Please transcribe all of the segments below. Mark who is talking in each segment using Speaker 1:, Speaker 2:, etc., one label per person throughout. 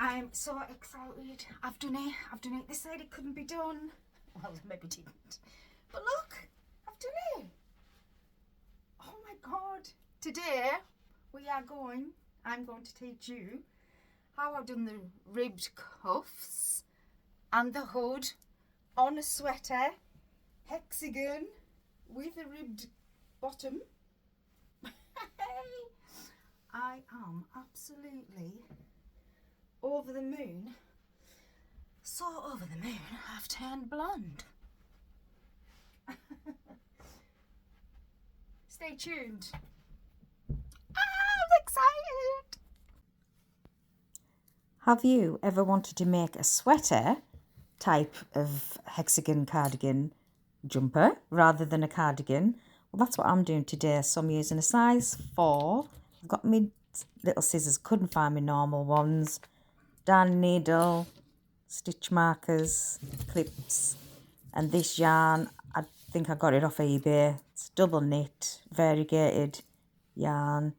Speaker 1: I'm so excited. I've done it. They said it couldn't be done. Well, maybe didn't. But look, I've done it. Oh my God. Today I'm going to teach you how I've done the ribbed cuffs and the hood on a sweater, hexagon with a ribbed bottom. I am absolutely over the moon. So over the moon, I've turned blonde. Stay tuned. I'm excited.
Speaker 2: Have you ever wanted to make a sweater type of hexagon cardigan jumper rather than a cardigan? Well, that's what I'm doing today. So I'm using a size 4. I've got my little scissors, couldn't find my normal ones. Darn needle, stitch markers, clips, and this yarn, I think I got it off eBay. It's double knit, variegated yarn,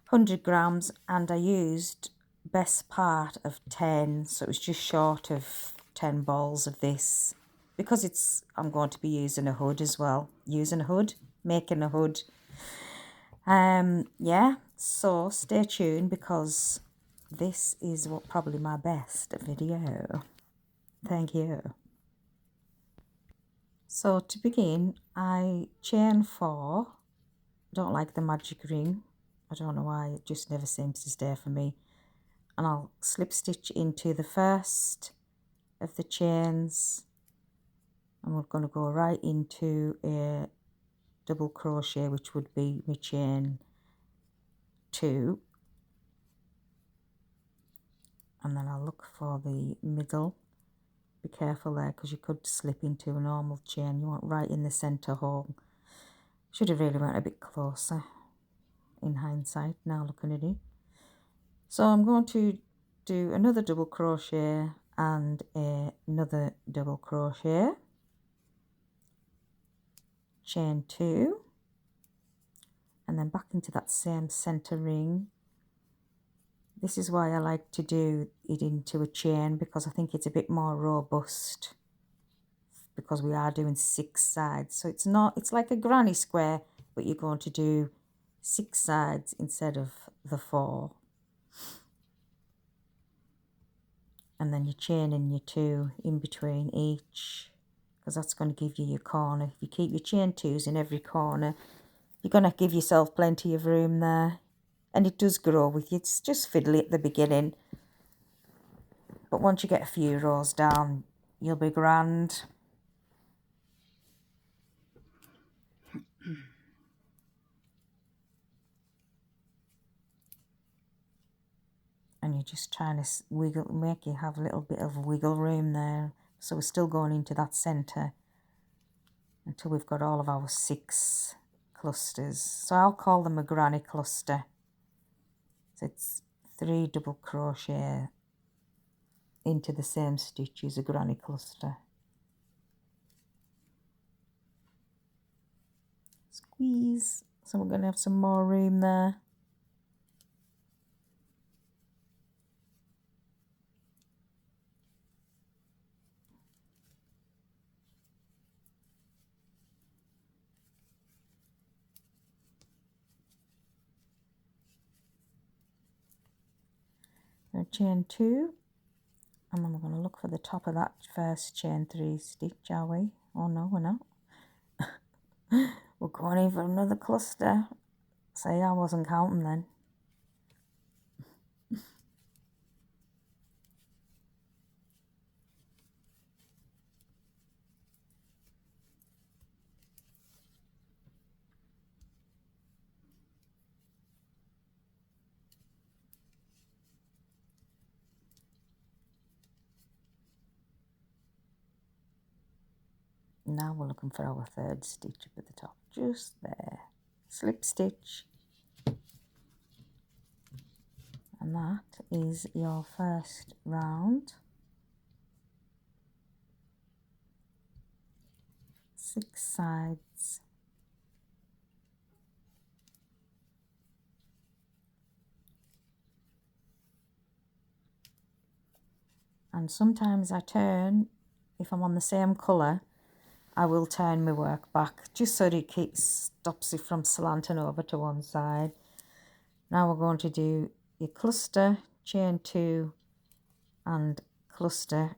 Speaker 2: 100 grams, and I used best part of 10, so it was just short of 10 balls of this, because I'm going to be using a hood as well, making a hood. Yeah, so stay tuned, because this is probably my best video. Thank you. So to begin, I chain 4. I don't like the magic ring. I don't know why, it just never seems to stay for me. And I'll slip stitch into the first of the chains, and we're going to go right into a double crochet, which would be my chain 2, and then I'll look for the middle. Be careful there, because you could slip into a normal chain. You want right in the center hole. Should have really went a bit closer in hindsight, now looking at it. So I'm going to do another double crochet and another double crochet, chain 2, and then back into that same center ring. This is why I like to do it into a chain, because I think it's a bit more robust, because we are doing 6 sides. So it's like a granny square, but you're going to do 6 sides instead of the 4. And then you chain in your 2 in between each, because that's going to give you your corner. If you keep your chain 2s in every corner, you're going to give yourself plenty of room there. And it does grow with you. It's just fiddly at the beginning, but once you get a few rows down, you'll be grand. And you're just trying to make you have a little bit of wiggle room there. So we're still going into that centre until we've got all of our 6 clusters. So I'll call them a granny cluster. So it's 3 double crochet into the same stitch as a granny cluster. Squeeze. So we're going to have some more room there. Chain 2, and then we're going to look for the top of that first chain 3 stitch, are we? Oh no, we're not. We're going in for another cluster. See, I wasn't counting then. Now we're looking for our 3rd stitch up at the top, just there. Slip stitch. And that is your first round. 6 sides. And sometimes I turn, if I'm on the same colour, I will turn my work back just so that it stops it from slanting over to one side. Now we're going to do your cluster, chain 2 and cluster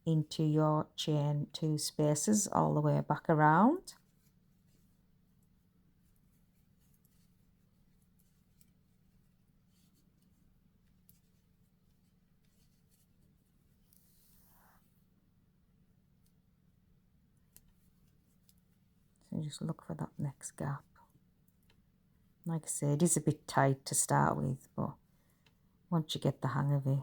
Speaker 2: into your chain 2 spaces all the way back around. So just look for that next gap. Like I say, it is a bit tight to start with, but once you get the hang of it,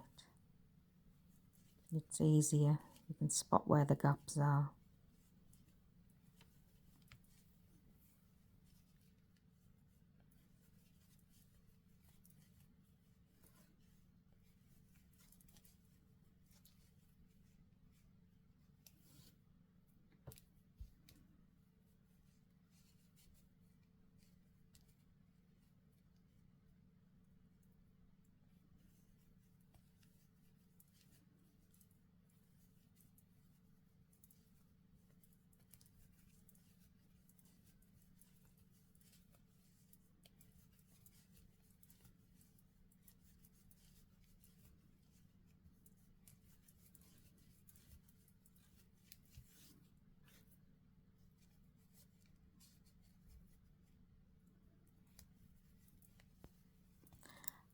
Speaker 2: it's easier. You can spot where the gaps are.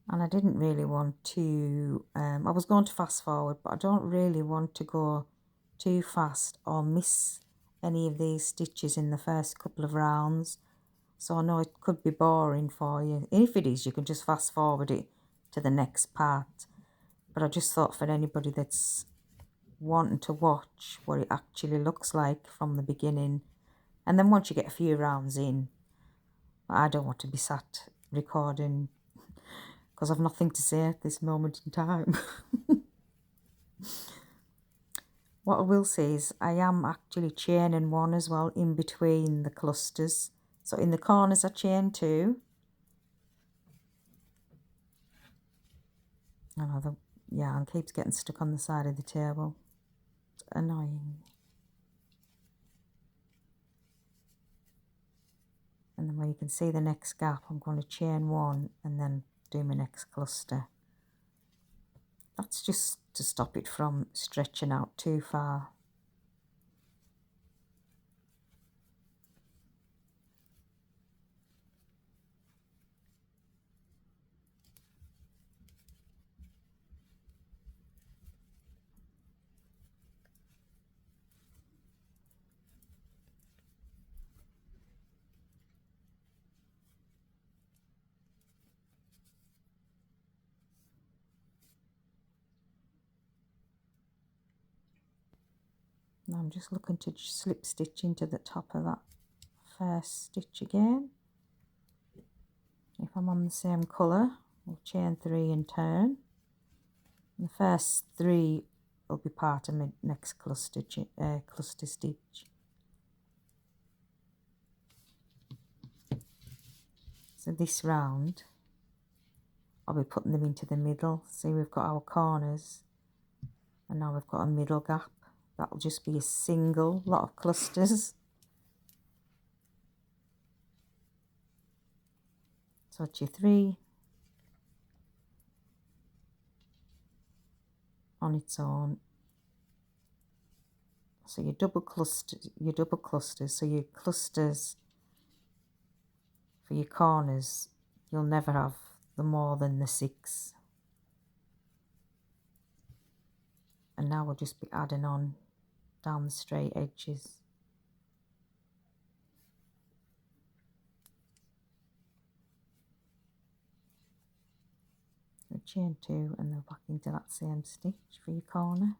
Speaker 2: And I didn't really want to, I was going to fast forward, but I don't really want to go too fast or miss any of these stitches in the first couple of rounds. So I know it could be boring for you. And if it is, you can just fast forward it to the next part. But I just thought for anybody that's wanting to watch what it actually looks like from the beginning, and then once you get a few rounds in, I don't want to be sat recording because I've nothing to say at this moment in time. What I will say is I am actually chaining 1 as well in between the clusters. So in the corners I chain 2. I know the yarn keeps getting stuck on the side of the table. It's annoying. And then when you can see the next gap, I'm going to chain 1 and then do my next cluster. That's just to stop it from stretching out too far. Now I'm just looking to slip stitch into the top of that first stitch again. If I'm on the same colour, I'll chain 3 and turn. And the first 3 will be part of my next cluster stitch. So this round, I'll be putting them into the middle. See, we've got our corners, and now we've got a middle gap. That'll just be a single lot of clusters. So it's your 3 on its own. So your double clusters, so your clusters for your corners, you'll never have the more than the 6. And now we'll just be adding on down the straight edges. So chain 2 and then back into that same stitch for your corner.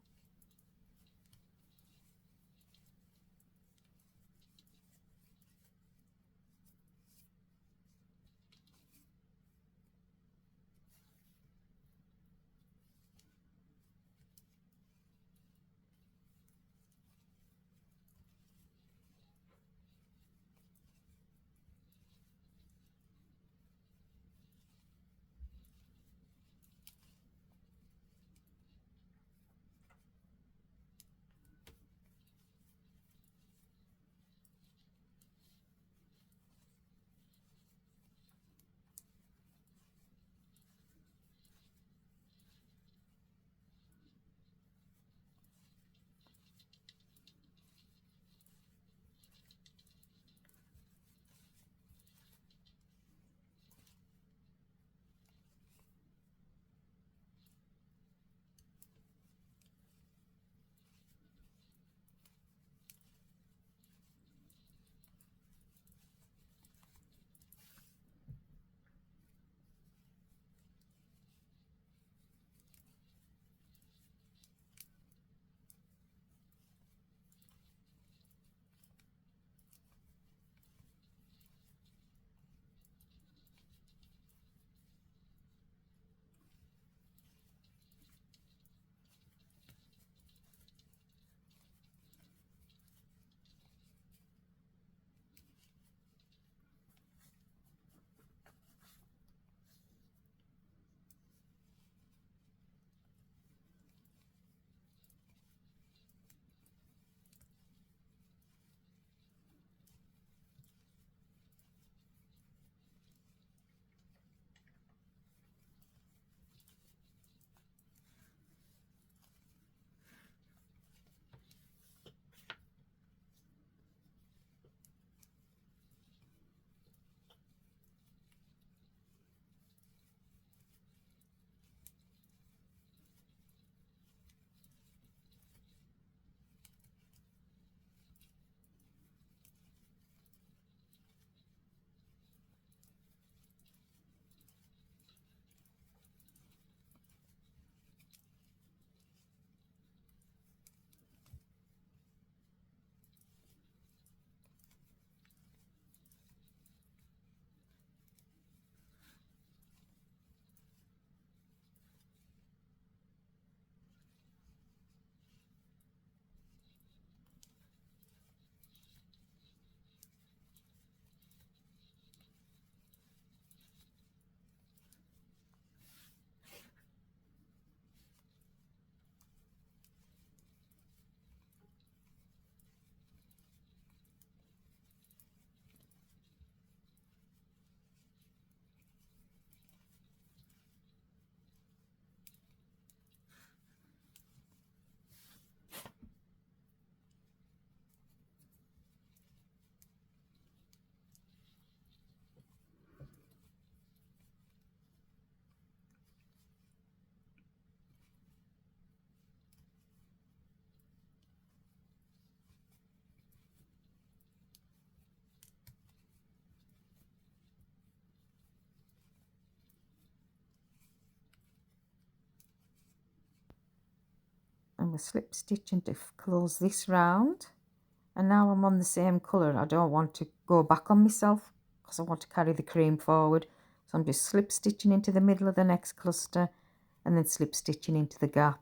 Speaker 2: we're slip stitching to close this round, and now I'm on the same colour. I don't want to go back on myself because I want to carry the cream forward, so I'm just slip stitching into the middle of the next cluster and then slip stitching into the gap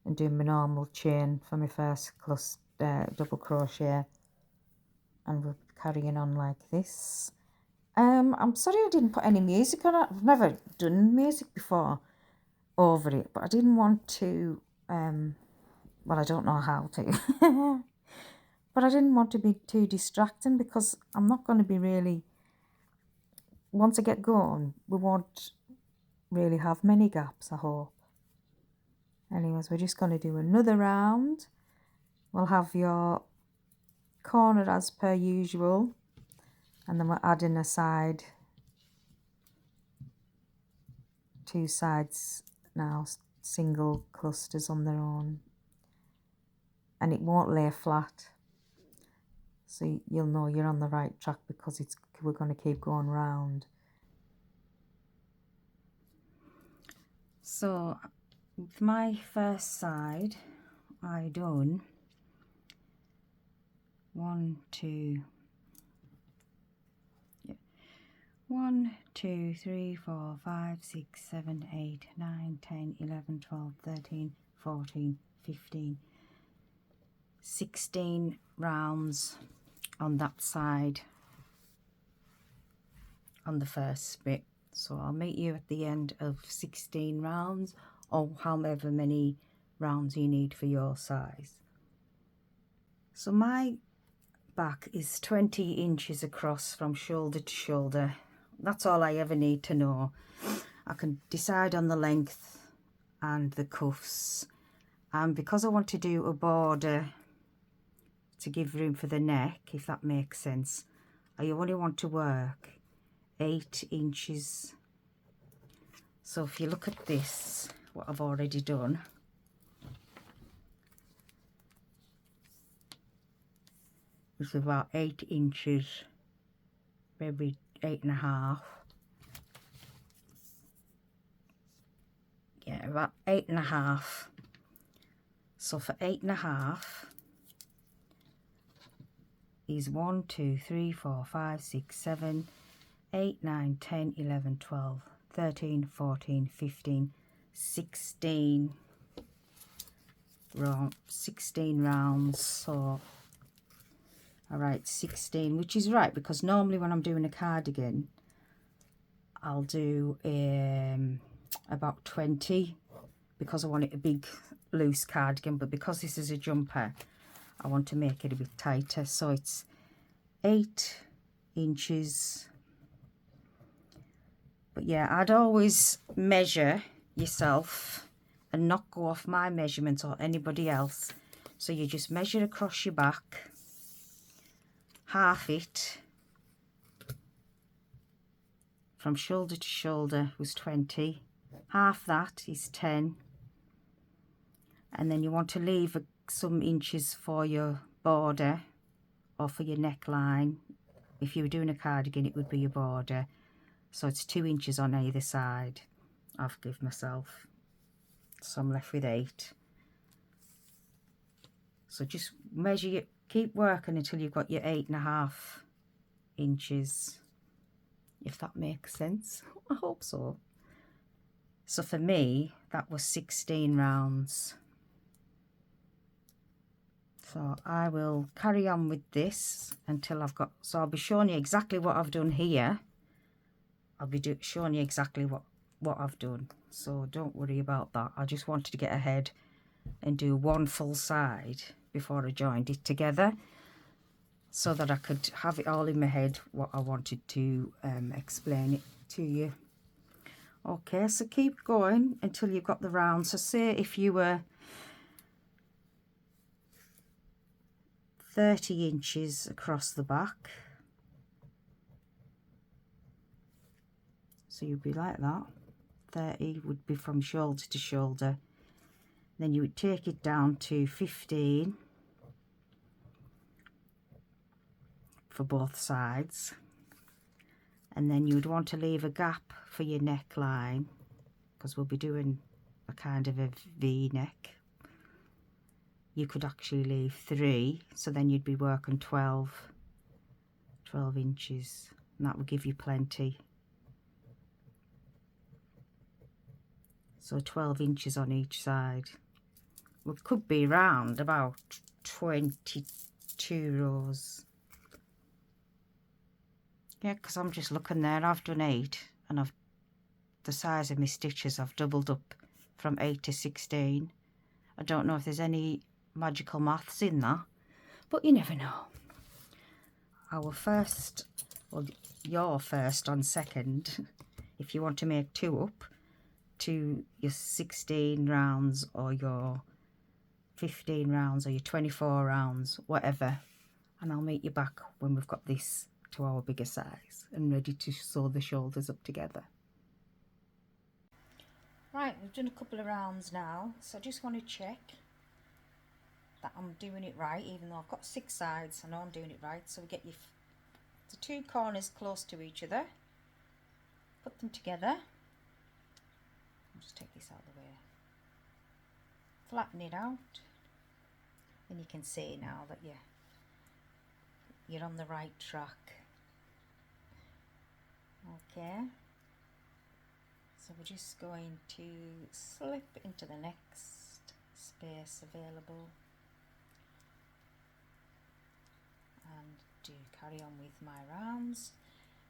Speaker 2: and doing my normal chain for my first cluster, double crochet, and we're carrying on like this. I'm sorry I didn't put any music on it. I've never done music before over it, but I didn't want to, well, I don't know how to, but I didn't want to be too distracting because I'm not going to be really, once I get going, we won't really have many gaps, I hope. Anyways, we're just going to do another round. We'll have your corner as per usual, and then we're adding a side, two sides now, single clusters on their own, and it won't lay flat, so you'll know you're on the right track because we're going to keep going round. So with my first side, I done 1, 2, 3, 4, 5, 6, 7, 8, 9, 10, 11, 12, 13, 14, 15, 16 rounds on that side on the first bit. So I'll meet you at the end of 16 rounds, or however many rounds you need for your size. So my back is 20 inches across from shoulder to shoulder. That's all I ever need to know. I can decide on the length and the cuffs, and because I want to do a border to give room for the neck, if that makes sense, I only want to work 8 inches. So if you look at this, what I've already done, is about 8 inches, maybe 8.5. Yeah, about 8.5. So for 8.5 is 1, 2, 3, 4, 5, 6, 7, 8, 9, 10, 11, 12, 13, 14, 15, 16 rounds. So I write 16, which is right, because normally when I'm doing a cardigan I'll do about 20, because I want it a big loose cardigan, but because this is a jumper I want to make it a bit tighter. So it's 8 inches. But yeah, I'd always measure yourself and not go off my measurement or anybody else. So you just measure across your back, half it from shoulder to shoulder was 20, half that is 10, and then you want to leave some inches for your border or for your neckline. If you were doing a cardigan it would be your border, so it's 2 inches on either side I've given myself, so I'm left with 8. So just measure it, keep working until you've got your 8.5 inches, if that makes sense. I hope so. So for me that was 16 rounds. So I will carry on with this until I've got, so I'll be showing you exactly what I've done here. I'll be showing you exactly what I've done, so don't worry about that. I just wanted to get ahead and do one full side before I joined it together, so that I could have it all in my head what I wanted to explain it to you. Okay, so keep going until you've got the round. So say if you were 30 inches across the back, so you'd be like that. 30 would be from shoulder to shoulder. Then you would take it down to 15 for both sides, and then you would want to leave a gap for your neckline, because we'll be doing a kind of a V neck. you could actually leave 3, so then you'd be working 12 inches, and that would give you plenty. So 12 inches on each side. Well, it could be round about 22 rows. Yeah, because I'm just looking there, I've done 8, and the size of my stitches I've doubled up from 8 to 16. I don't know if there's any magical maths in that, but you never know. Our first, well, your first on second, if you want to make 2 up to your 16 rounds or your 15 rounds or your 24 rounds, whatever, and I'll meet you back when we've got this to our bigger size and ready to sew the shoulders up together. Right, we've done a couple of rounds now, so I just want to check that I'm doing it right, even though I've got 6 sides. I know I'm doing it right. So we get the 2 corners close to each other, put them together. I'll just take this out of the way, flatten it out, and you can see now that you're on the right track. Okay, so we're just going to slip into the next space available and do carry on with my rounds,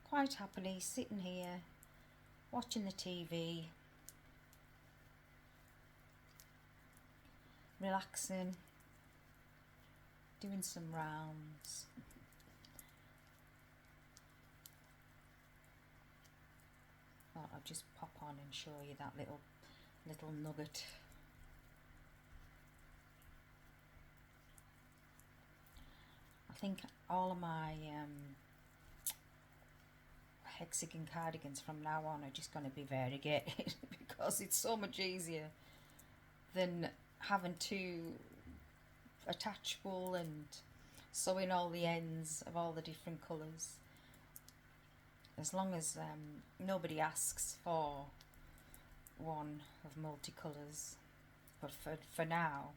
Speaker 2: quite happily sitting here watching the TV, relaxing, doing some rounds. Thought I'd just pop on and show you that little nugget. I think all of my hexagon cardigans from now on are just going to be variegated because it's so much easier than having to attach wool and sew in all the ends of all the different colours. As long as nobody asks for one of multicolours, but for now,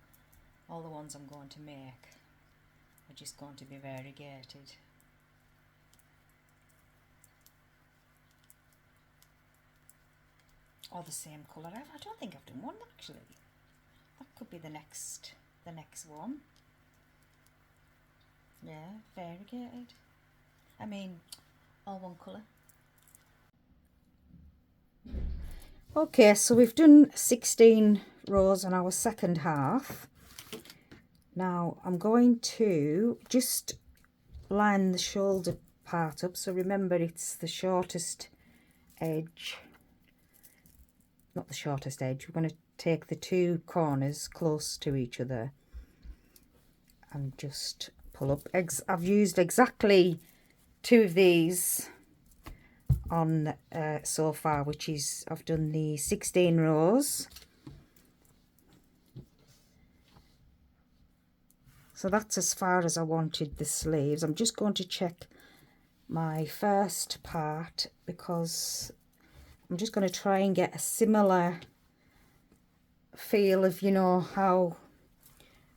Speaker 2: all the ones I'm going to make are just going to be variegated. Or the same colour. I don't think I've done one actually. That could be the next one. Yeah, variegated. I mean, all one colour. Okay, so we've done 16 rows on our second half. Now I'm going to just line the shoulder part up. So remember, it's the shortest edge, not the shortest edge. We're going to take the 2 corners close to each other and just pull up. I've used exactly 2 of these on so far, which is I've done the 16 rows. So that's as far as I wanted the sleeves. I'm just going to check my first part because I'm just going to try and get a similar feel of, you know, how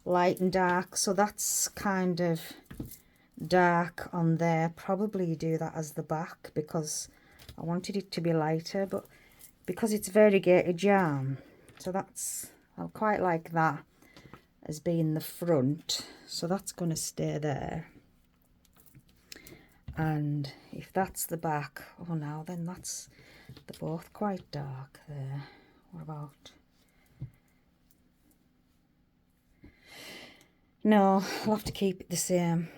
Speaker 2: light and dark. So that's kind of dark on there. Probably do that as the back because I wanted it to be lighter, but because it's variegated yarn, so I quite like that as being the front, so that's going to stay there. And if that's the back, oh no, then they're both quite dark there. What about, no, I'll have to keep it the same.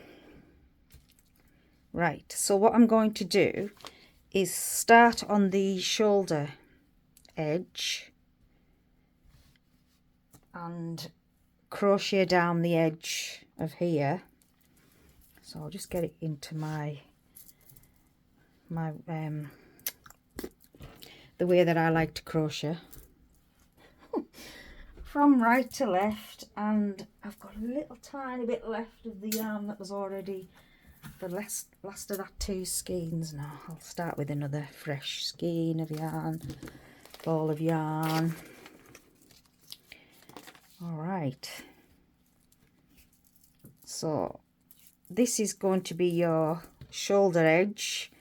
Speaker 2: Right, so what I'm going to do is start on the shoulder edge and crochet down the edge of here. So I'll just get it into my the way that I like to crochet from right to left, and I've got a little tiny bit left of the yarn that was already the last of that 2 skeins. Now I'll start with another fresh skein of yarn, ball of yarn. All right, So this is going to be your shoulder edge,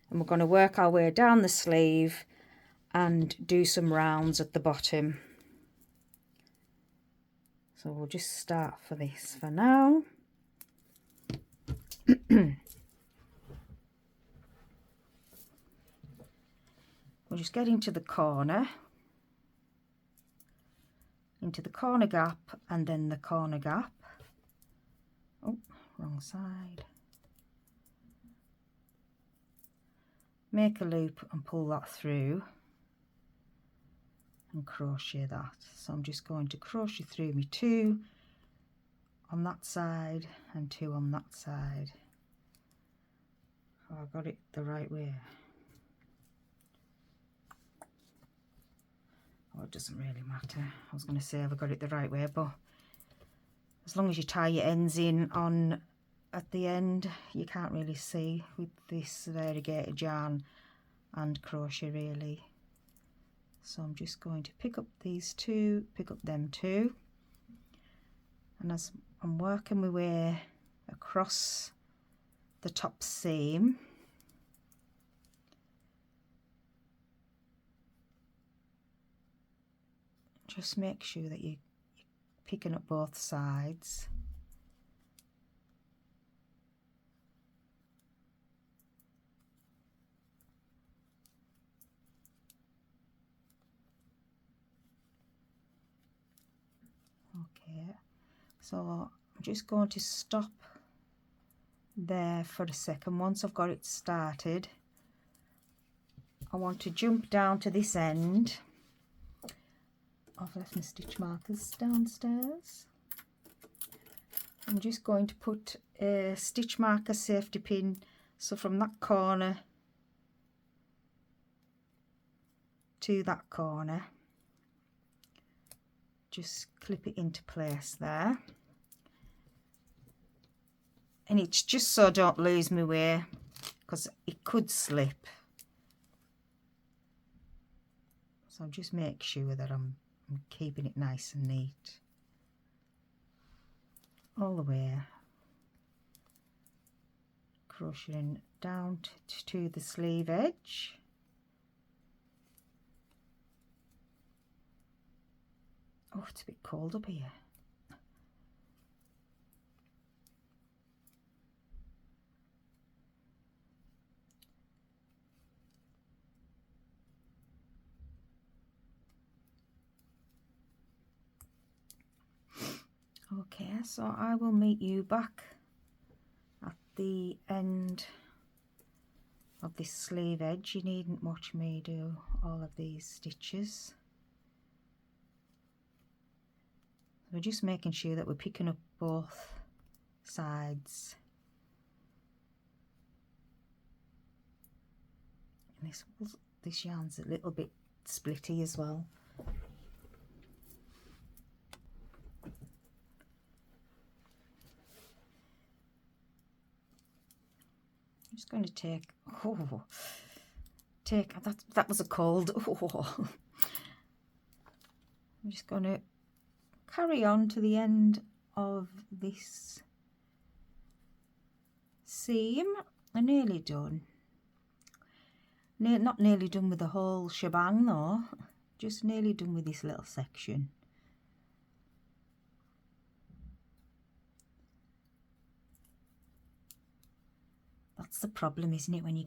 Speaker 2: and we're going to work our way down the sleeve and do some rounds at the bottom. So we'll just start for this for now. We'll just get into the corner gap, and then the corner gap. Oh, wrong side. Make a loop and pull that through and crochet that. So I'm just going to crochet through me 2 on that side and 2 on that side. Oh, I got it the right way. Oh, it doesn't really matter. I was going to say have I got it the right way, but as long as you tie your ends in on at the end, you can't really see with this variegated yarn and crochet really. So I'm just going to pick up these 2, pick up them 2, and as I'm working my way across the top seam, just make sure that you're picking up both sides. Okay, so I'm just going to stop there for a second. Once I've got it started, I want to jump down to this end. I've left my stitch markers downstairs. I'm just going to put a stitch marker safety pin, so from that corner to that corner, just clip it into place there. And it's just so I don't lose my way, because it could slip. So just make sure that I'm keeping it nice and neat all the way, crocheting down to the sleeve edge. Oh, it's a bit cold up here. Okay, so I will meet you back at the end of this sleeve edge. You needn't watch me do all of these stitches. We're just making sure that we're picking up both sides. And this yarn's a little bit splitty as well. I'm just going to take that was a cold. Oh. I'm just going to carry on to the end of this seam. I'm nearly done. Not nearly done with the whole shebang though, just nearly done with this little section. That's the problem, isn't it, when you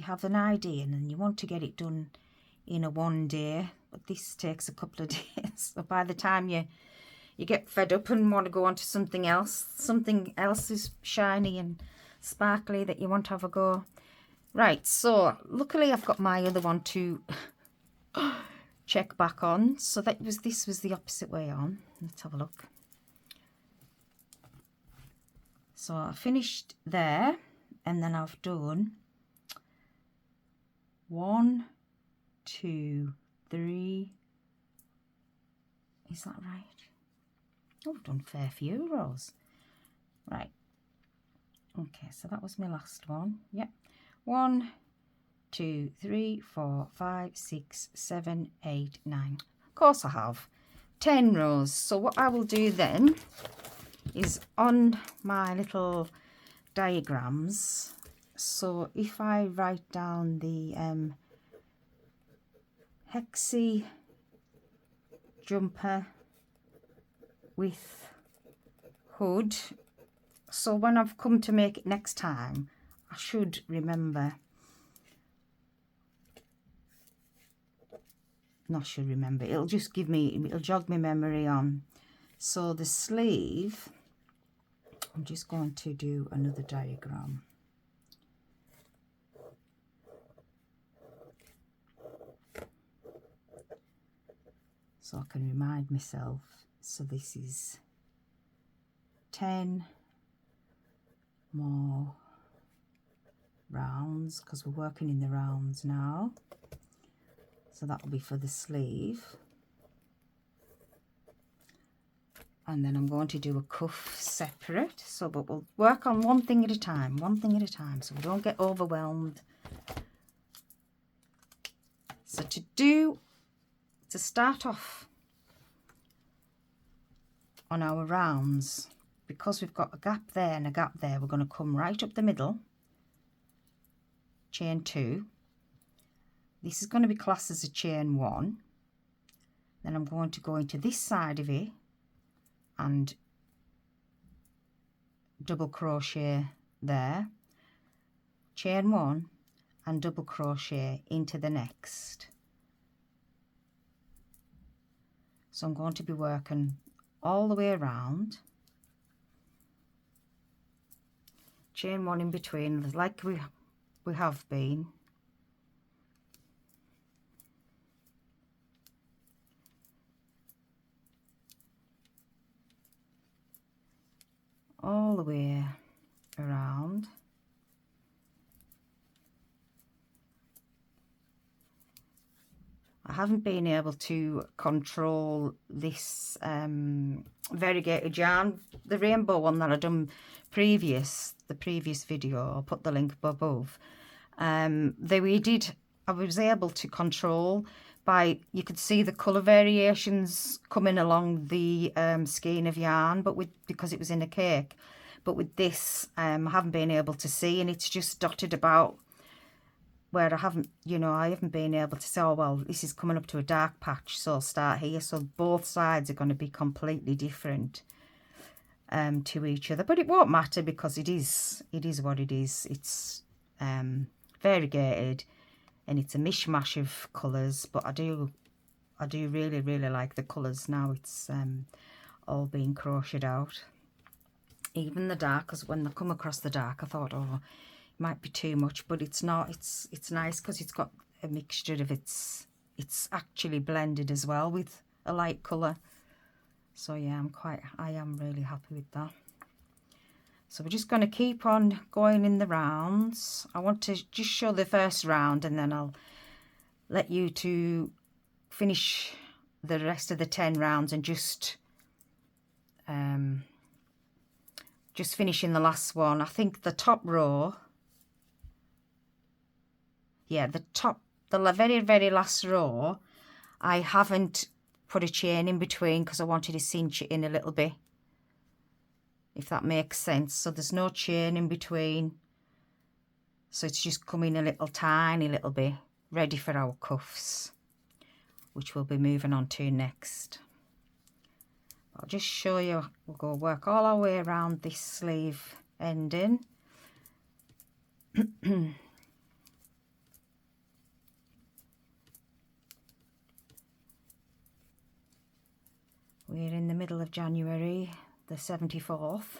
Speaker 2: have an idea and then you want to get it done in a one day, but this takes a couple of days. So by the time you get fed up and want to go on to something else is shiny and sparkly that you want to have a go. Right, so luckily I've got my other one to check back on. So this was the opposite way on. Let's have a look. So I finished there, and then I've done 1, 2, 3. Is that right? Oh, I've done a fair few rows. Right. Okay, so that was my last one. Yep. 1, 2, 3, 4, 5, 6, 7, 8, 9. Of course I have 10 rows. So what I will do then is on my little diagrams. So if I write down the hexie jumper with hood, so when I've come to make it next time, I should remember, it'll just give me, it'll jog my memory on. So the sleeve, I'm just going to do another diagram. So I can remind myself. So this is 10 more rounds, because we're working in the rounds now. So that will be for the sleeve. And then I'm going to do a cuff separate. So, but we'll work on one thing at a time, so we don't get overwhelmed. So to start off on our rounds, because we've got a gap there and a gap there, we're going to come right up the middle, chain 2. This is going to be classed as a chain 1. Then I'm going to go into this side of it and double crochet there, chain 1 and double crochet into the next. So I'm going to be working all the way around, chain 1 in between, like we have been. All the way around. I haven't been able to control this variegated yarn, the rainbow one that I done the previous video. I'll put the link above. I was able to control by, you could see the colour variations coming along the skein of yarn, but because it was in a cake. But with this, I haven't been able to see, and it's just dotted about where I haven't been able to say, oh well, this is coming up to a dark patch, so I'll start here. So both sides are going to be completely different to each other, but it won't matter, because it is what it is. It's variegated, and it's a mishmash of colours, but I do really like the colours now. It's all being crocheted out. Even the dark, because when I come across the dark, I thought, oh, it might be too much, but it's not. It's nice because it's got a mixture of it's actually blended as well with a light colour. So yeah, I am really happy with that. So we're just going to keep on going in the rounds. I want to just show the first round, and then I'll let you to finish the rest of the 10 rounds and just finishing the last one. I think the top row, yeah, the very, very last row, I haven't put a chain in between because I wanted to cinch it in a little bit, if that makes sense. So there's no chain in between, so it's just coming a tiny little bit, ready for our cuffs, which we'll be moving on to next. I'll just show you. We'll go work all our way around this sleeve ending. We're in the middle of January, the 74th.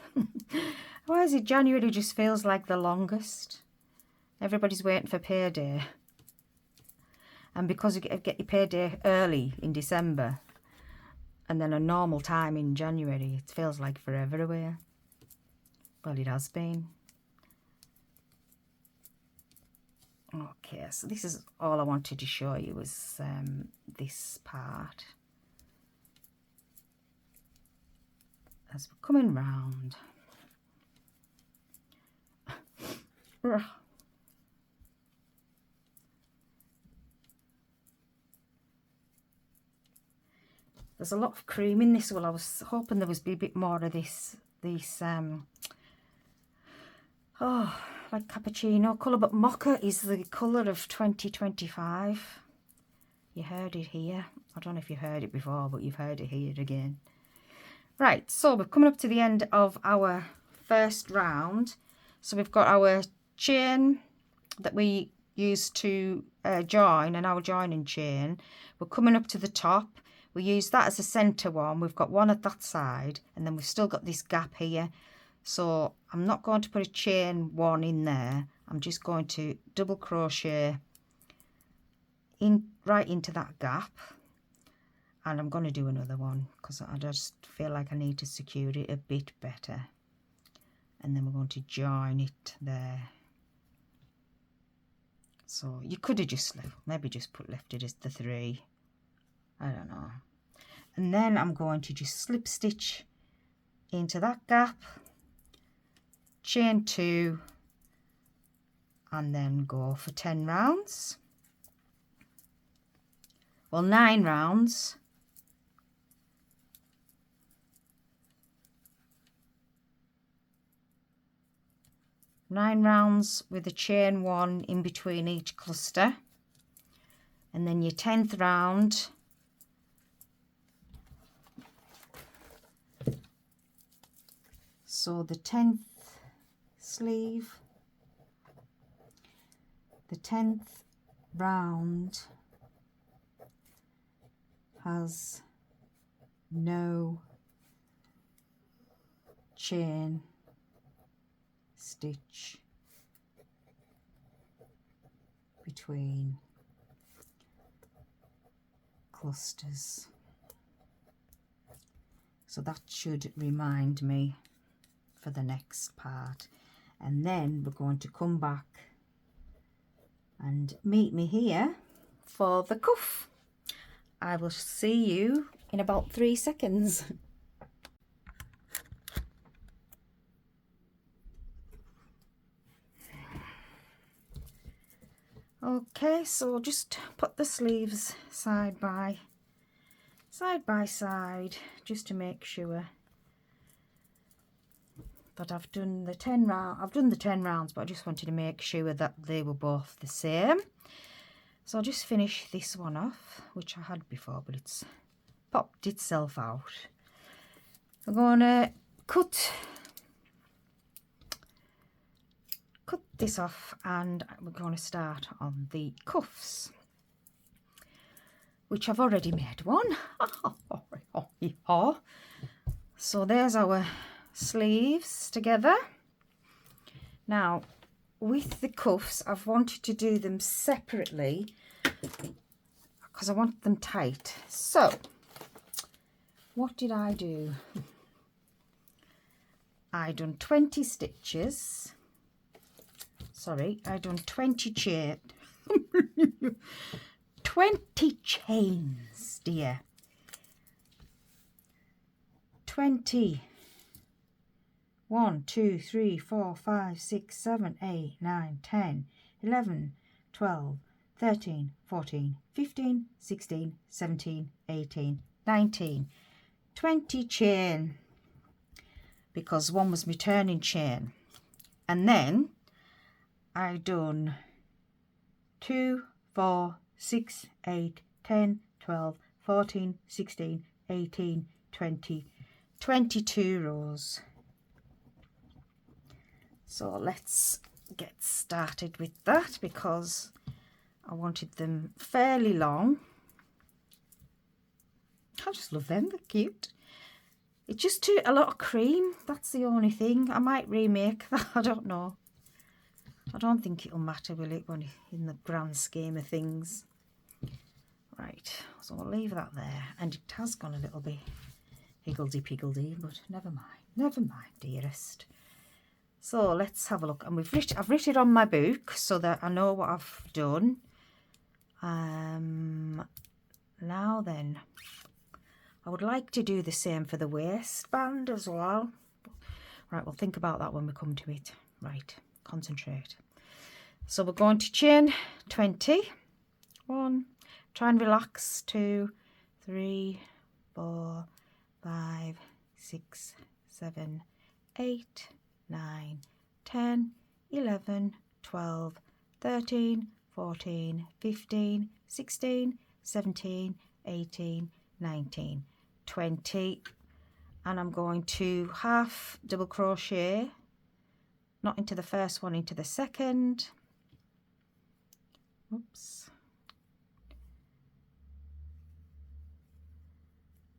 Speaker 2: Why is it January just feels like the longest? Everybody's waiting for payday. And because you get your payday early in December, and then a normal time in January, it feels like forever away. Well, it has been. Okay, so this is all I wanted to show you, was this part. As we're coming round. There's a lot of cream in this. Well, I was hoping there was be a bit more of this this oh, like cappuccino colour, but mocha is the colour of 2025. You heard it here. I don't know if you heard it before, but you've heard it here again. Right, so we're coming up to the end of our first round. So we've got our chain that we used to join, and our joining chain. We're coming up to the top. We use that as a centre one. We've got one at that side, and then we've still got this gap here. So I'm not going to put a chain one in there. I'm just going to double crochet in right into that gap, and I'm going to do another one because I just feel like I need to secure it a bit better. And then we're going to join it there. So you could have just maybe just left it as the 3. I don't know. And then I'm going to just slip stitch into that gap, chain 2, and then go for 10 rounds. Well, 9 rounds. Nine rounds with a chain 1 in between each cluster, and then your 10th round so the 10th sleeve, the 10th round has no chain stitch between clusters. So that should remind me for the next part. And then we're going to come back and meet me here for the cuff. I will see you in about 3 seconds. Okay, so just put the sleeves side by side just to make sure that I've done the 10 rounds. I've done the 10 rounds, but I just wanted to make sure that they were both the same. So I'll just finish this one off, which I had before, but it's popped itself out. I'm going to cut this off, and we're going to start on the cuffs, which I've already made one. So there's our sleeves together. Now with the cuffs, I've wanted to do them separately because I want them tight. So what did I do? I done 20 stitches. Sorry, I done 20 chains, dear. 20. 1, 2, 3, 4, 5, 6, 7, 8, 9, 10, 11, 12, 13, 14, 15, 16, 17, 18, 19. 20 chain, because one was my turning chain. And then I done 2, 4, 6, 8, 10, 12, 14, 16, 18, 20, 22 rows. So let's get started with that because I wanted them fairly long. I just love them, they're cute. It's just a lot of cream, that's the only thing. I might remake that, I don't know. I don't think it'll matter, will it, when in the grand scheme of things. Right, so I'll leave that there. And it has gone a little bit higgledy-piggledy, but never mind, dearest. So let's have a look. And I've written it on my book so that I know what I've done. Now then, I would like to do the same for the waistband as well. Right, we'll think about that when we come to it. Right, concentrate. So we're going to chain 20. 1, try and relax. 2, 3, 4, 5, 6, 7, 8, 9, 10, 11, 12, 13, 14, 15, 16, 17, 18, 19, 20, and I'm going to half double crochet, not into the first one, into the second. Oops.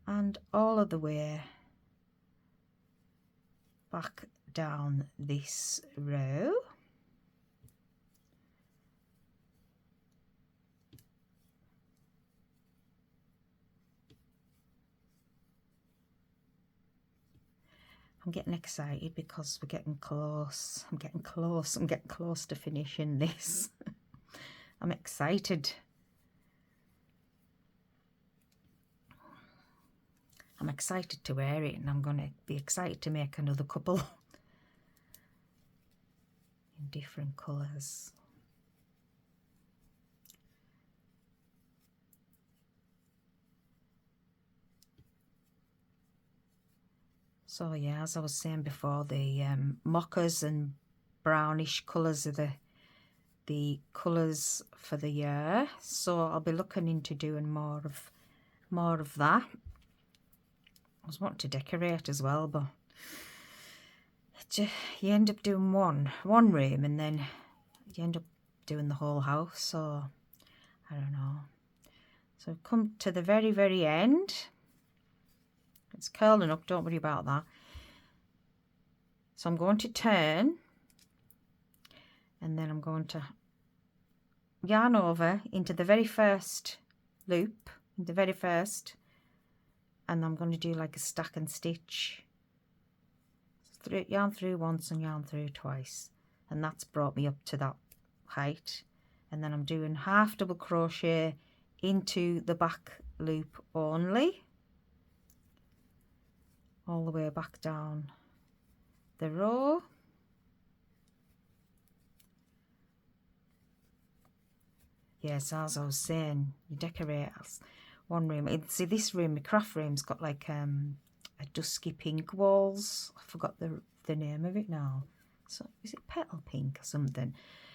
Speaker 2: And all of the way back down this row. I'm getting excited because we're getting close. I'm getting close to finishing this. I'm excited. I'm excited to wear it, and I'm going to be excited to make another couple in different colours. So yeah, as I was saying before, the mochas and brownish colours are the colours for the year. So I'll be looking into doing more of that. I was wanting to decorate as well, but you end up doing one room and then you end up doing the whole house. So I don't know. So I've come to the very, very end. It's curling up, don't worry about that. So I'm going to turn, and then I'm going to yarn over into the very first loop, the very first, and I'm going to do like a stack and stitch. Yarn through once and yarn through twice, and that's brought me up to that height. And then I'm doing half double crochet into the back loop only, all the way back down the row. Yes, as I was saying, you decorate one room. See, this room, my craft room's got like a dusky pink walls. I forgot the name of it now. So is it petal pink or something?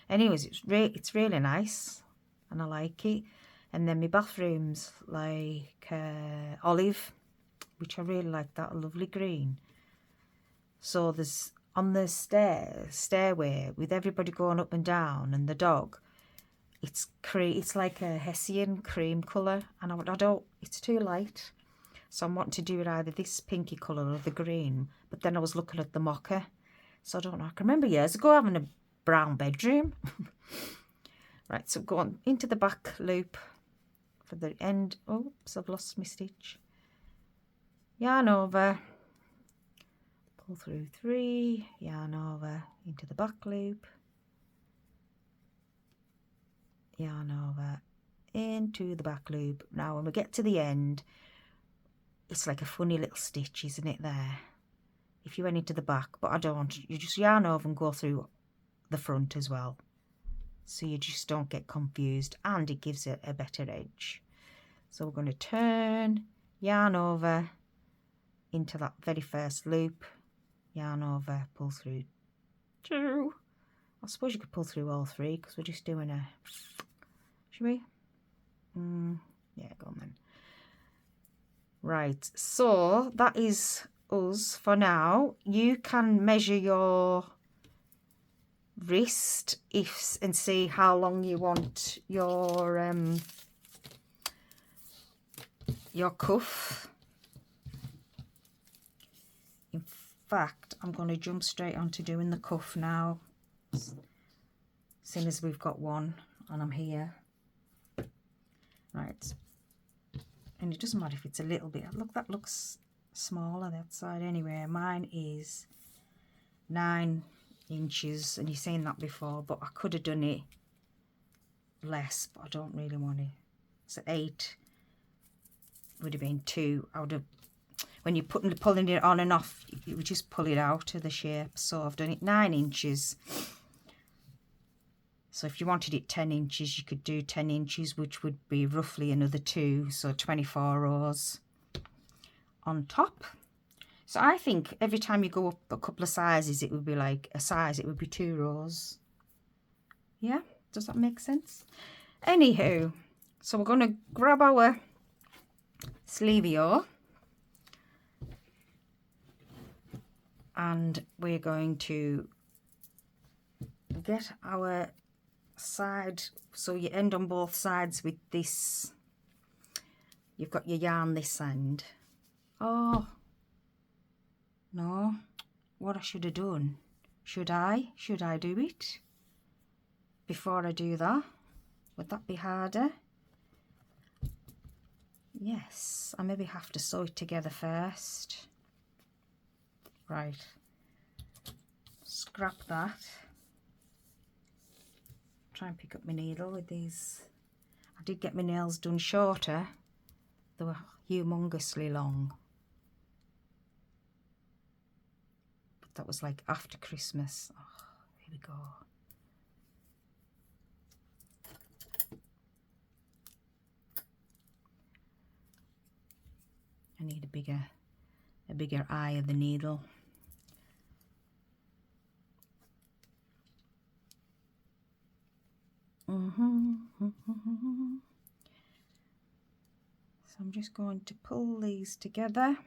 Speaker 2: Anyways, it's really nice and I like it. And then my bathroom's like olive, which I really like, that lovely green. So there's on the stairway with everybody going up and down and the dog, it's like a Hessian cream colour, and I don't, it's too light. So I'm wanting to do it either this pinky colour or the green. But then I was looking at the mocha, so I don't know. I can remember years ago having a brown bedroom. Right, so go on into the back loop for the end. Oops, I've lost my stitch. Yarn over, pull through 3, yarn over into the back loop, yarn over into the back loop. Now when we get to the end, it's like a funny little stitch, isn't it, there? If you went into the back, but I don't, you just yarn over and go through the front as well, so you just don't get confused, and it gives it a better edge. So we're going to turn, yarn over into that very first loop, yarn over, pull through 2. I suppose you could pull through all 3 because we're just doing a, should we? Yeah, go on then. Right, so that is us for now. You can measure your wrist and see how long you want your cuff. In fact, I'm going to jump straight onto doing the cuff now, seeing as we've got one and I'm here. Right, and it doesn't matter if it's a little bit, look, that looks smaller that side anyway. Mine is 9 inches, and you've seen that before, but I could have done it less, but I don't really want it. So 8 would have been 2. I would have, when you're pulling it on and off, you would just pull it out of the shape. So I've done it 9 inches. So if you wanted it 10 inches, you could do 10 inches, which would be roughly another 2, so 24 rows on top. So I think every time you go up a couple of sizes, it would be like a size, it would be 2 rows. Yeah, does that make sense? Anywho, so we're going to grab our sleevio and we're going to get our side, so you end on both sides with this. You've got your yarn this end. Oh no, what I should have done, should I do it before I do that? Would that be harder? Yes, I maybe have to sew it together first. Right, scrap that. Try and pick up my needle with these. I did get my nails done shorter. They were humongously long. But that was like after Christmas. Oh, here we go. I need a bigger eye of the needle. So I'm just going to pull these together.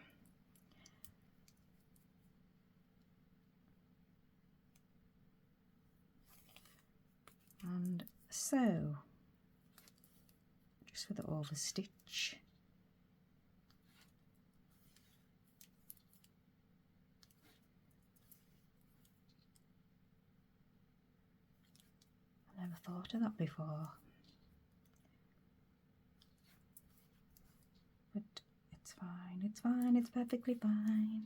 Speaker 2: And so, just with the overstitch. I never thought of that before. But it's fine, it's fine, it's perfectly fine.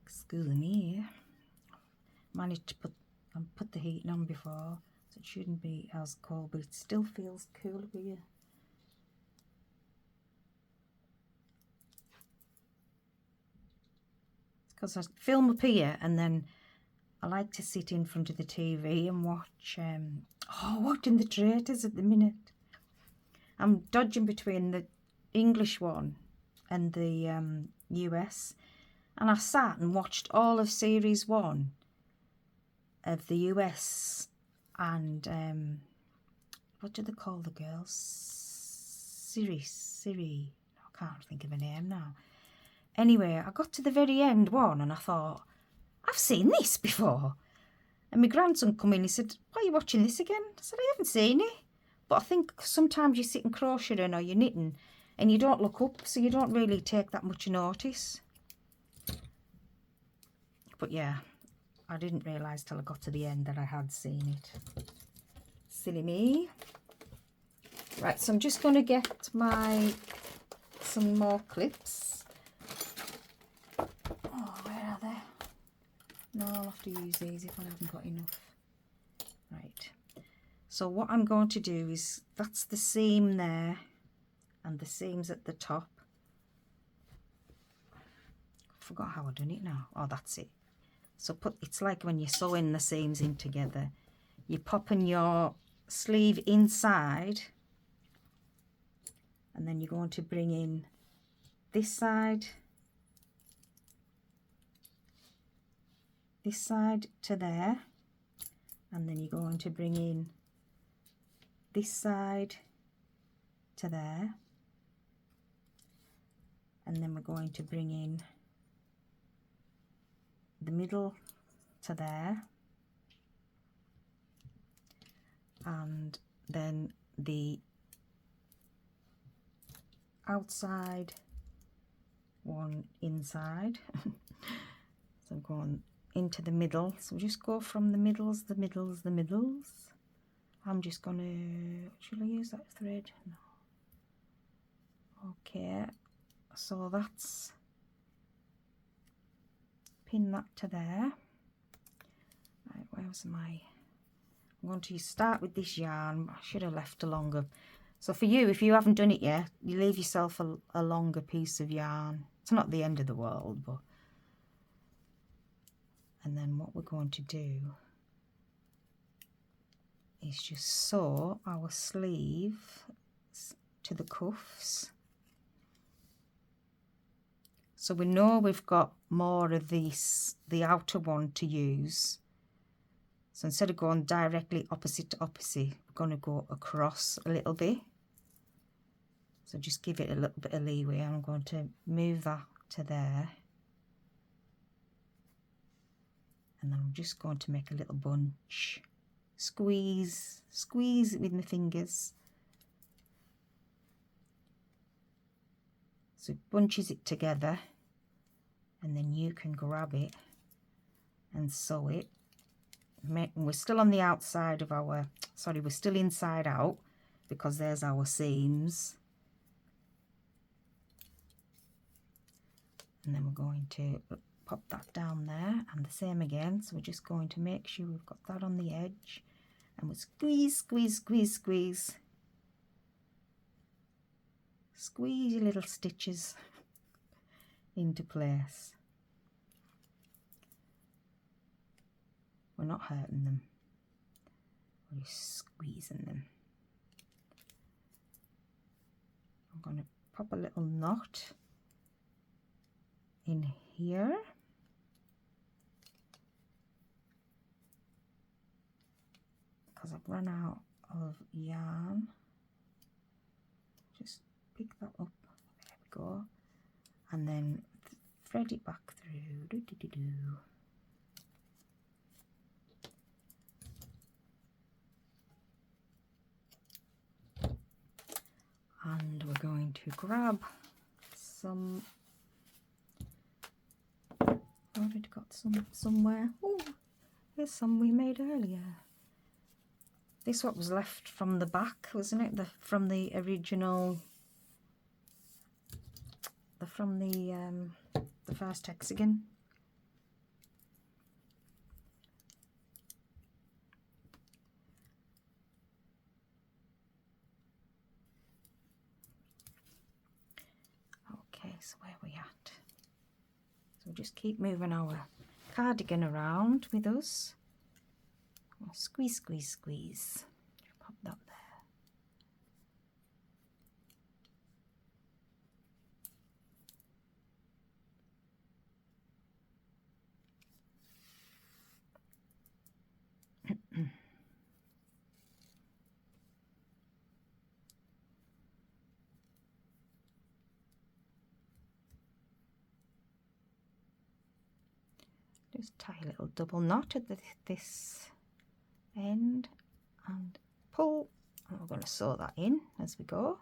Speaker 2: Excuse me. Managed to put the heating on before, so it shouldn't be as cold, but it still feels cool here. Because I film up here and then I like to sit in front of the TV and watch watching the Traitors at the minute. I'm dodging between the English one and the US, and I sat and watched all of series 1 of the US and what do they call the girls? Siri. I can't think of her name now. Anyway, I got to the very end one and I thought, I've seen this before. And my grandson come in, he said, why are you watching this again? I said, I haven't seen it. But I think sometimes you sit and crocheting or you're knitting and you don't look up, so you don't really take that much notice. But yeah, I didn't realise till I got to the end that I had seen it. Silly me. Right, so I'm just going to get some more clips. Oh, where are they? No, I'll have to use these if I haven't got enough. Right. So what I'm going to do is, that's the seam there, and the seam's at the top. I forgot how I done it now. Oh, that's it. So it's like when you're sewing the seams in together. You're popping your sleeve inside, and then you're going to bring in this side to there, and then you're going to bring in this side to there, and then we're going to bring in the middle to there, and then the outside one inside. So I'm going into the middle, so just go from the middles. I'm just gonna, should I use that thread? No. Okay, so that's, pin that to there. Right, where's my, I'm going to start with this yarn. I should have left a longer, so for you, if you haven't done it yet, you leave yourself a longer piece of yarn It's not the end of the world, but... And then what we're going to do is just sew our sleeve to the cuffs. So we know we've got more of this, the outer one to use. So instead of going directly opposite to opposite, we're going to go across a little bit. So just give it a little bit of leeway. I'm going to move that to there. And then I'm just going to make a little bunch. Squeeze it with my fingers. So it bunches it together. And then you can grab it and sew it. We're still on the outside of our, sorry, we're still inside out, because there's our seams. And then we're going to pop that down there, and the same again. So we're just going to make sure we've got that on the edge, and we squeeze your little stitches into place. We're not hurting them, we're just squeezing them. I'm going to pop a little knot in here. Because I've run out of yarn. Just pick that up, there we go. And then thread it back through. And we're going to grab some, already got some somewhere. Oh, here's some we made earlier. This what was left from the back, wasn't it? From the original, from the first hexagon. Okay, so where are we at? So just keep moving our cardigan around with us. Squeeze. Pop that there. Just tie a little double knot at this end and pull, and we're going to sew that in as we go.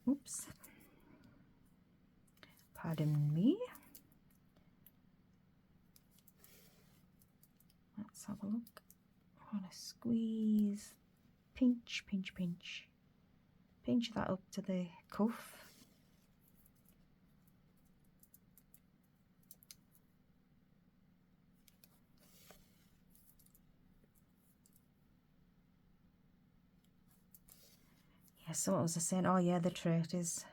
Speaker 2: Oops, pardon me. Let's have a look. I'm going to squeeze, pinch that up to the cuff. Yeah, so what was I saying? Oh yeah, the traitors.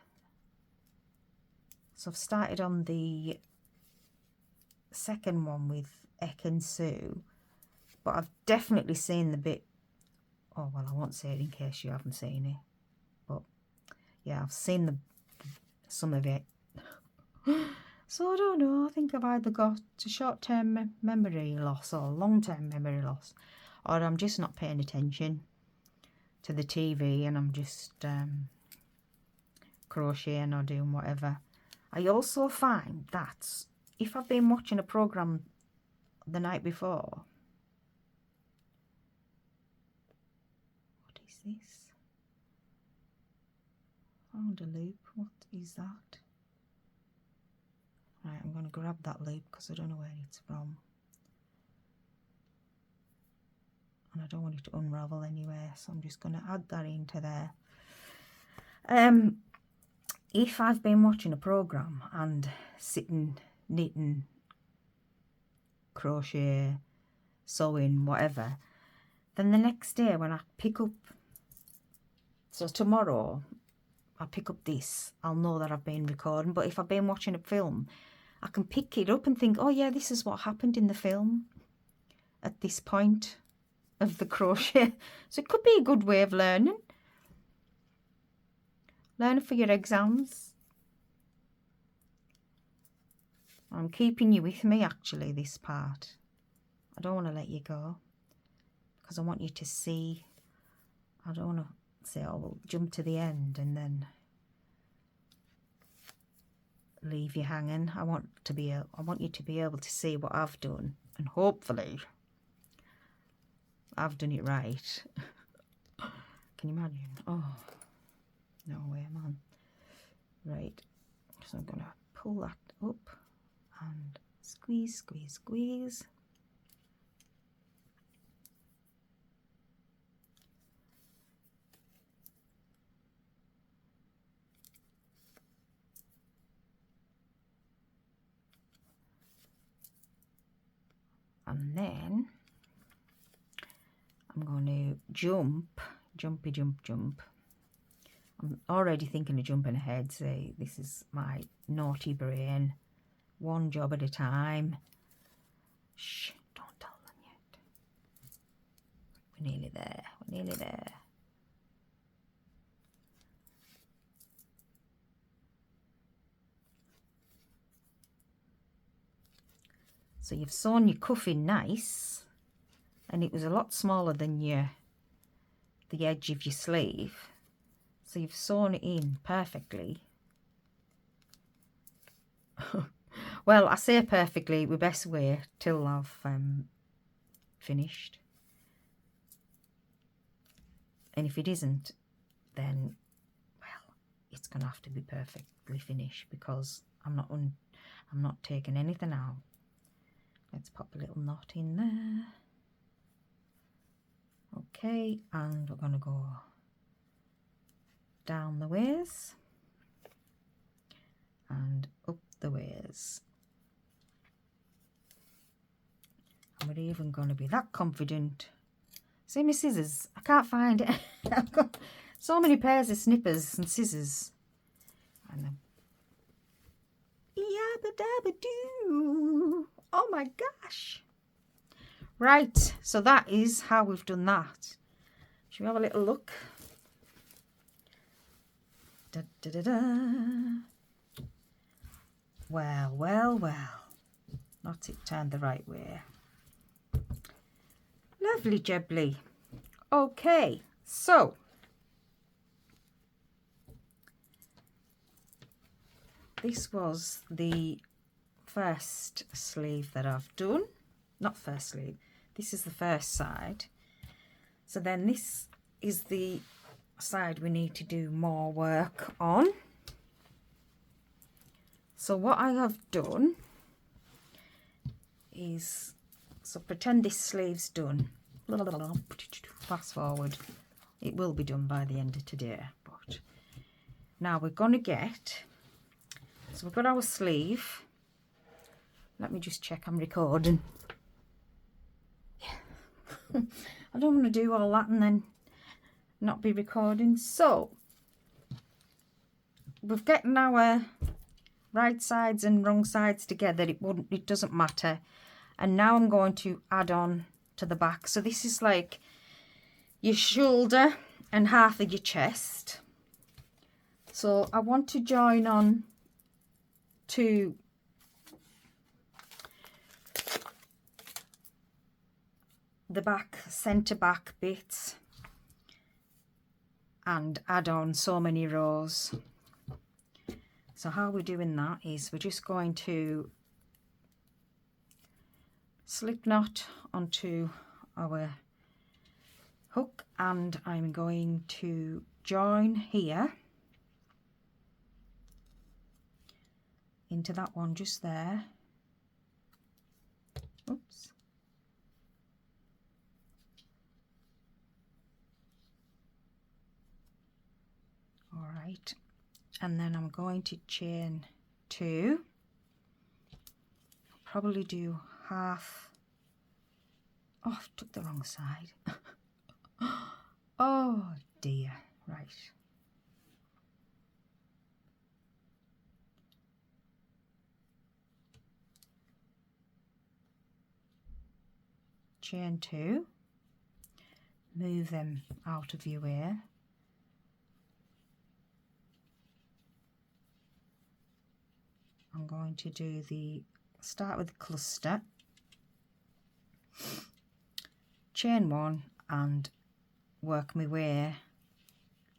Speaker 2: So I've started on the second one with Eck and Sue, but I've definitely seen the bit, oh well, I won't say it in case you haven't seen it, but yeah, I've seen some of it. So I don't know, I think I've either got a short-term memory loss or long-term memory loss, or I'm just not paying attention to the TV and I'm just crocheting or doing whatever. I also find that if I've been watching a program the night before, what is this? Found a loop. What is that? Right, I'm going to grab that loop because I don't know where it's from. And I don't want it to unravel anywhere, so I'm just going to add that into there. If I've been watching a program and sitting, knitting, crochet, sewing, whatever, then the next day when I pick up, so tomorrow I pick up this, I'll know that I've been recording. But if I've been watching a film, I can pick it up and think, oh yeah, this is what happened in the film at this point of the crochet. So it could be a good way of learning for your exams. I'm keeping you with me actually, this part. I don't want to let you go because I want you to see. I don't want to say, oh, we'll jump to the end and then leave you hanging. I want you to be able to see what I've done, and hopefully I've done it right. Can you imagine? Oh, no way, man. Right, so I'm gonna pull that up and squeeze, squeeze, squeeze. And then I'm going to jump, jumpy, jump, jump. I'm already thinking of jumping ahead. Say, this is my naughty brain. One job at a time. Shh, don't tell them yet. We're nearly there. We're nearly there. So you've sewn your cuff in nice, and it was a lot smaller than the edge of your sleeve. So you've sewn it in perfectly. Well, I say perfectly, we best wait till I've finished. And if it isn't, then, well, it's going to have to be perfectly finished because I'm not taking anything out. Let's pop a little knot in there. Okay, and we're going to go down the ways and up the ways. And we're even going to be that confident. See my scissors? I can't find it. I've got so many pairs of snippers and scissors. And then, yabba dabba doo. Oh my gosh. Right, so that is how we've done that. Shall we have a little look? Da, da, da, da. Well, well, well. Not it turned the right way. Lovely jubbly. Okay, so this was the first sleeve that I've done. Not first sleeve, this is the first side. So then this is the side we need to do more work on. So what I have done is, so pretend this sleeve's done. Fast forward, it will be done by the end of today. But now we're going to get, so we've got our sleeve. Let me just check I'm recording. Yeah. I don't want to do all that and then not be recording. So we've gotten our right sides and wrong sides together. It doesn't matter. And now I'm going to add on to the back. So this is like your shoulder and half of your chest. So I want to join on to the back, centre back bits and add on so many rows. So how we're doing that is we're just going to slip knot onto our hook, and I'm going to join here into that one just there. Oops. All right, and then I'm going to chain 2, probably do half. Oh, I took the wrong side. chain 2, move them out of your way, I'm going to do start with the cluster, chain 1 and work my way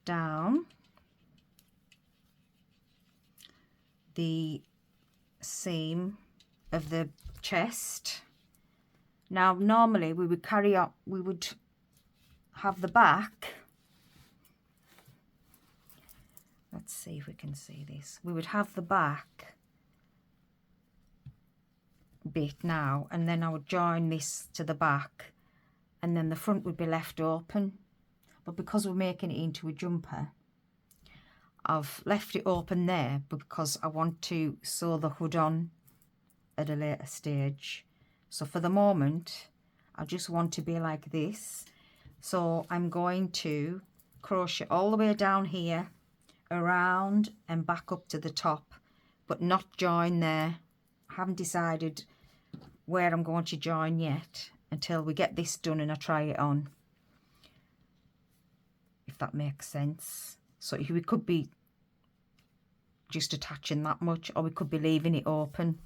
Speaker 2: down the seam of the chest. Now normally we would carry on, we would have the back, let's see if we can see this, we would have the back bit now, and then I would join this to the back and then the front would be left open, but because we're making it into a jumper I've left it open there because I want to sew the hood on at a later stage. So for the moment I just want to be like this, so I'm going to crochet all the way down here, around and back up to the top, but not join there. I haven't decided where I'm going to join yet until we get this done and I try it on, if that makes sense. So we could be just attaching that much, or we could be leaving it open.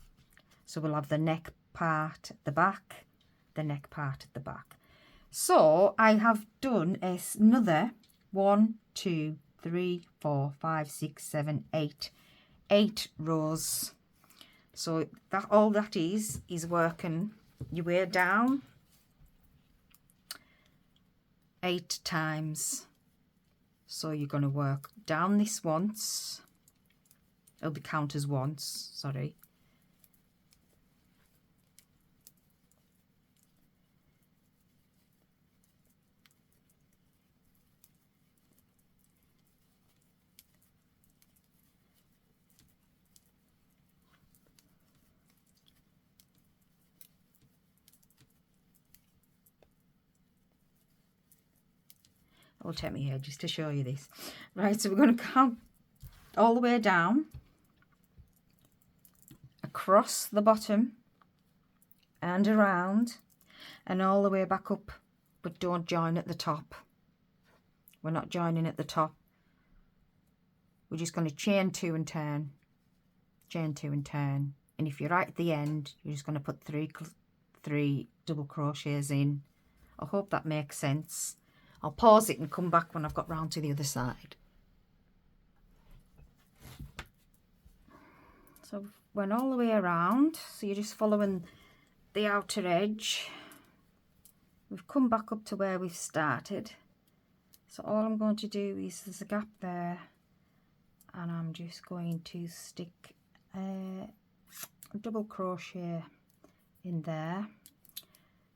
Speaker 2: So we'll have the neck part at the back, the neck part at the back. So I have done another 1, 2, 3, 4, 5, 6, 7, 8 rows. So that all that is working your way down 8 times. So you're going to work down this once, it'll be count as once, sorry. I'll take me here just to show you this. Right, so we're going to count all the way down, across the bottom and around and all the way back up, but don't join at the top. We're not joining at the top. We're just going to chain 2 and turn, chain 2 and turn, and if you're right at the end you're just going to put three double crochets in. I hope that makes sense. I'll pause it and come back when I've got round to the other side. So went all the way around, so you're just following the outer edge. We've come back up to where we've started. So all I'm going to do is, there's a gap there, and I'm just going to stick a double crochet in there,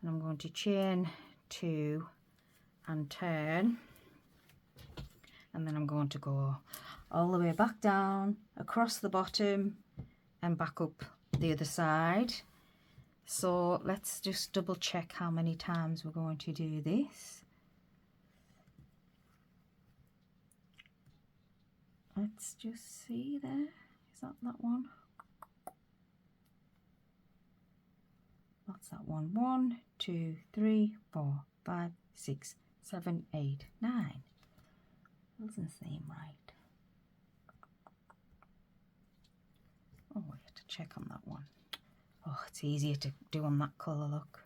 Speaker 2: and I'm going to chain 2 and turn, and then I'm going to go all the way back down, across the bottom and back up the other side. So let's just double check how many times we're going to do this. Let's just see there, is that one? That's that one. 1, 2, 3, 4, 5, 6, 7, 8, 9. Doesn't seem right. Oh, we have to check on that one. Oh, it's easier to do on that colour, look.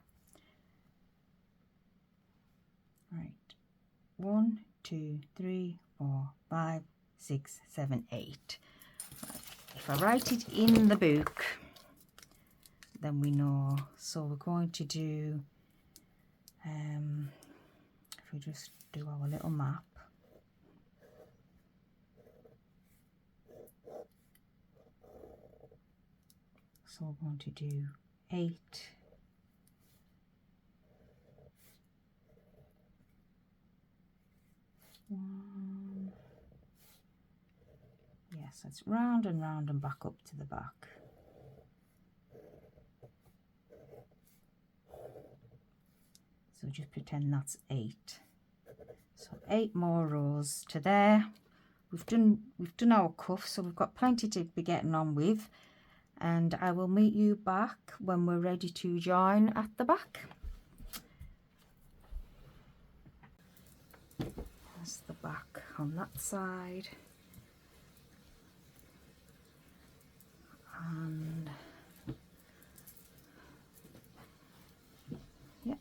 Speaker 2: Right. 1, 2, 3, 4, 5, 6, 7, 8. Right. If I write it in the book, then we know. So we're going to do, if we just do our little map. So we're going to do 8, 1, yes, it's round and round and back up to the back. So just pretend that's 8. So 8 more rows to there. We've done our cuff, so we've got plenty to be getting on with, and I will meet you back when we're ready to join at the back. on that side, and yeah,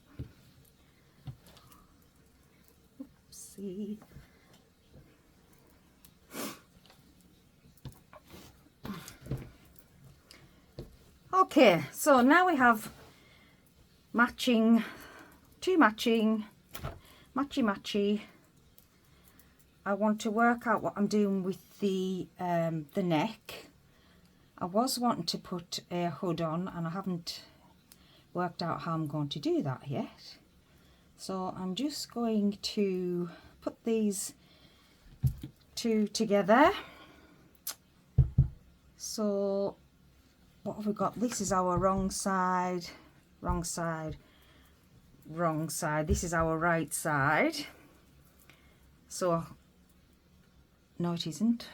Speaker 2: oopsie. Okay, so now we have two matchy. I want to work out what I'm doing with the neck. I was wanting to put a hood on, and I haven't worked out how I'm going to do that yet. So I'm just going to put these two together. So what have we got? This is our wrong side, wrong side, wrong side. This is our right side. So, no it isn't.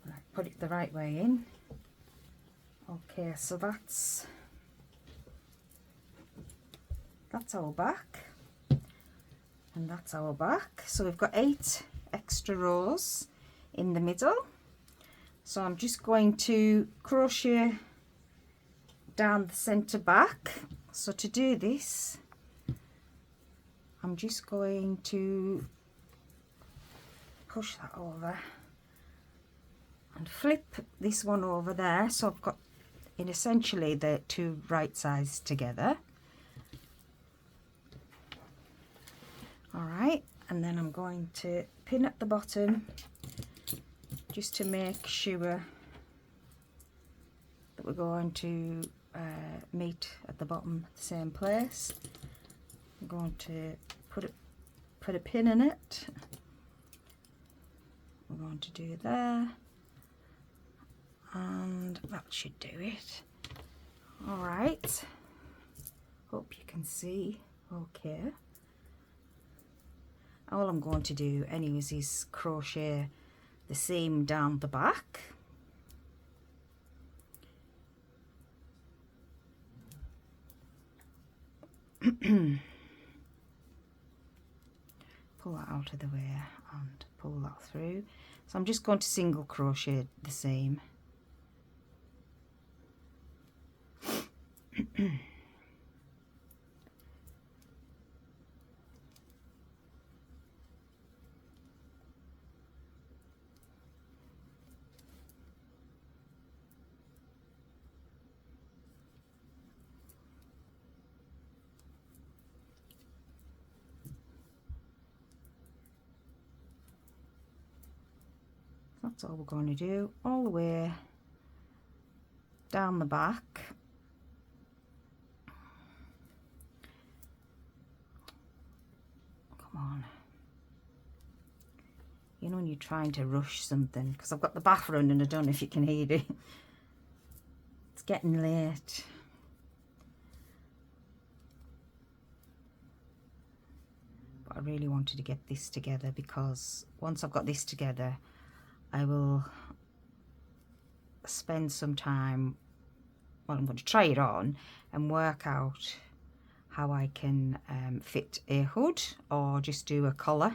Speaker 2: Right, put it the right way in. Okay, so that's our back, and that's our back. So we've got 8 extra rows in the middle. So I'm just going to crochet down the center back. So to do this, I'm just going to push that over and flip this one over there. So I've got in essentially the two right sides together. All right, and then I'm going to pin at the bottom just to make sure that we're going to meet at the bottom the same place. I'm going to put a pin in it. We're going to do there, and that should do it. All right, hope you can see okay. All I'm going to do anyways is crochet the seam down the back. Pull that out of the way and pull that through. So I'm just going to single crochet the seam. That's all we're going to do, all the way down the back. Come on. You know when you're trying to rush something, because I've got the bath running, I don't know if you can hear it. It's getting late. But I really wanted to get this together, because once I've got this together, I will spend some time, well, I'm going to try it on and work out how I can fit a hood or just do a collar,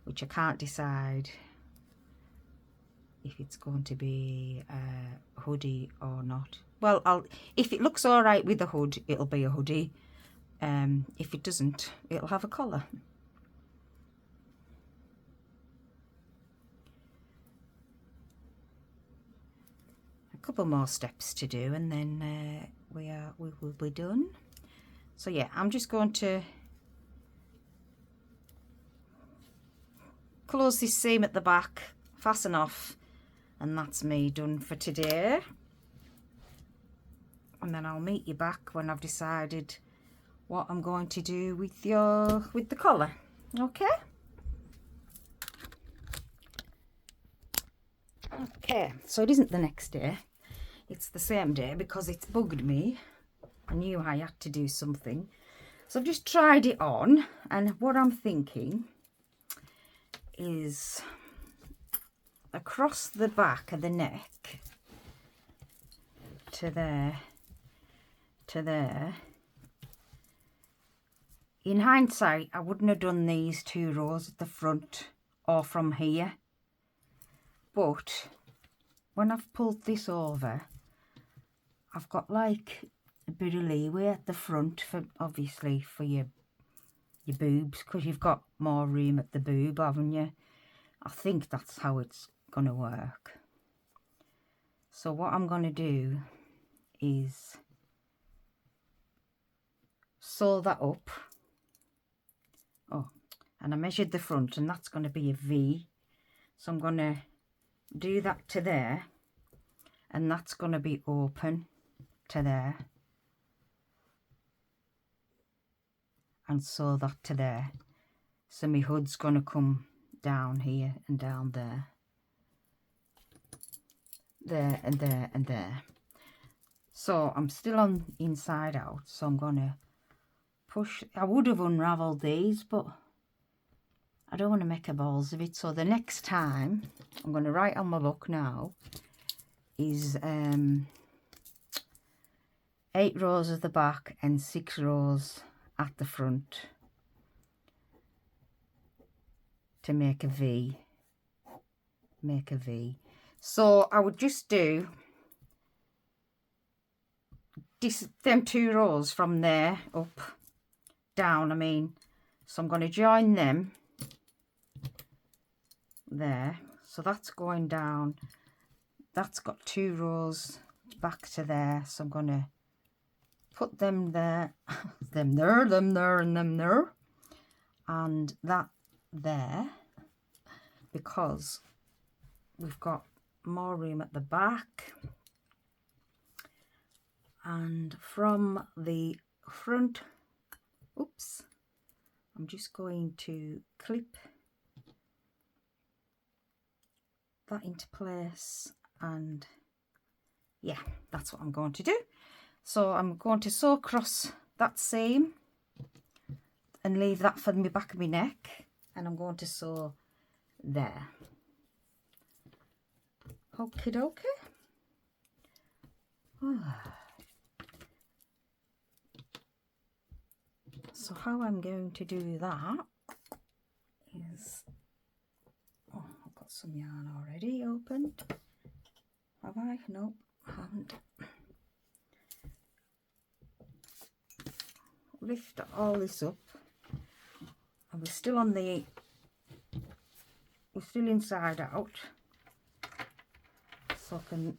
Speaker 2: which I can't decide if it's going to be a hoodie or not. Well, if it looks all right with the hood, it'll be a hoodie. If it doesn't, it'll have a collar. Couple more steps to do, and then we will be done. So yeah, I'm just going to close this seam at the back, fasten off, and that's me done for today. And then I'll meet you back when I've decided what I'm going to do with the collar. Okay. Okay, so it isn't the next day. It's the same day because it's bugged me. I knew I had to do something. So I've just tried it on, and what I'm thinking is across the back of the neck to there,
Speaker 1: in hindsight, I wouldn't have done these 2 rows at the front or from here. But when I've pulled this over, I've got like a bit of leeway at the front for, obviously, for your boobs, because you've got more room at the boob, haven't you? I think that's how it's going to work. So what I'm going to do is sew that up. Oh, and I measured the front, and that's going to be a V. So I'm going to do that to there, and that's going to be open to there, and sew that to there. So my hood's going to come down here and down there. There and there and there. So I'm still on inside out, so I'm going to push. I would have unravelled these, but I don't want to make a balls of it. So the next time, I'm going to write on my book now, is 8 rows at the back and 6 rows at the front to make a V. Make a V. So I would just do this, them 2 rows from there up, down, I mean. So I'm going to join them there. So that's going down. That's got 2 rows back to there. So I'm going to put them there, them there, them there, and them there. And that there, because we've got more room at the back. And from the front, oops, I'm just going to clip that into place, and yeah, that's what I'm going to do. So I'm going to sew across that seam and leave that for the back of my neck, and I'm going to sew there. Okie dokie. So how I'm going to do that is, oh, I've got some yarn already opened. Have I? No, I haven't. Lift all this up, and we're still on the, we're still inside out, so I can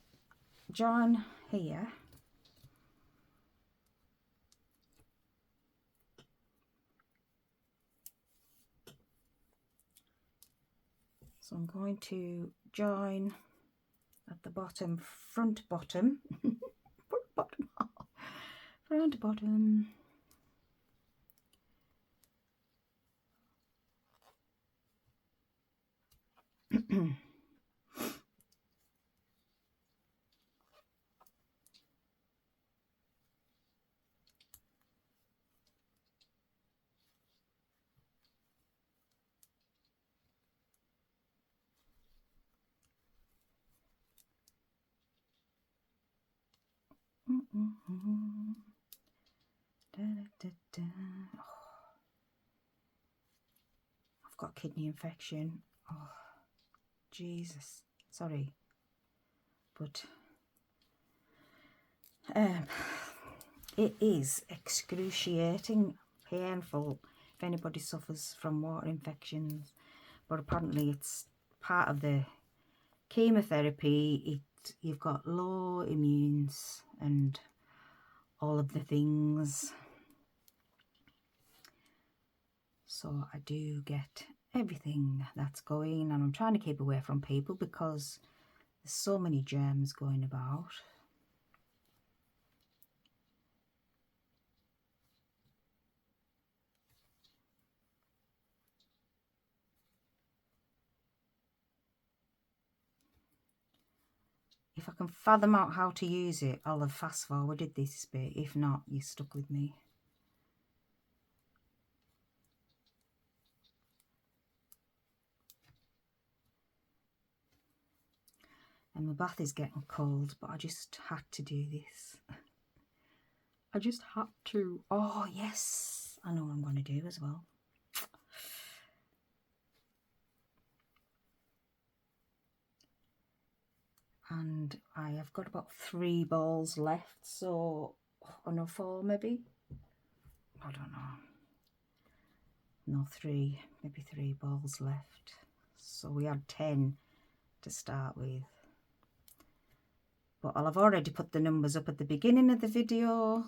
Speaker 1: join here. So I'm going to join at the bottom, front bottom, front bottom. Da, da, da. Oh. I've got kidney infection. Oh, Jesus. Sorry. But it is excruciating, painful if anybody suffers from water infections. But apparently it's part of the chemotherapy. You've got low immunes and all of the things. So I do get everything that's going, and I'm trying to keep away from people because there's so many germs going about. If I can fathom out how to use it, I'll have fast forwarded this bit. If not, you're stuck with me. And my bath is getting cold, but I just had to do this. I just had to. Oh, yes.
Speaker 2: I know what I'm going to do as well. And I have got about 3 balls left, so, oh no, 4 maybe? I don't know. No, 3, maybe 3 balls left. So we had 10 to start with. But I'll have already put the numbers up at the beginning of the video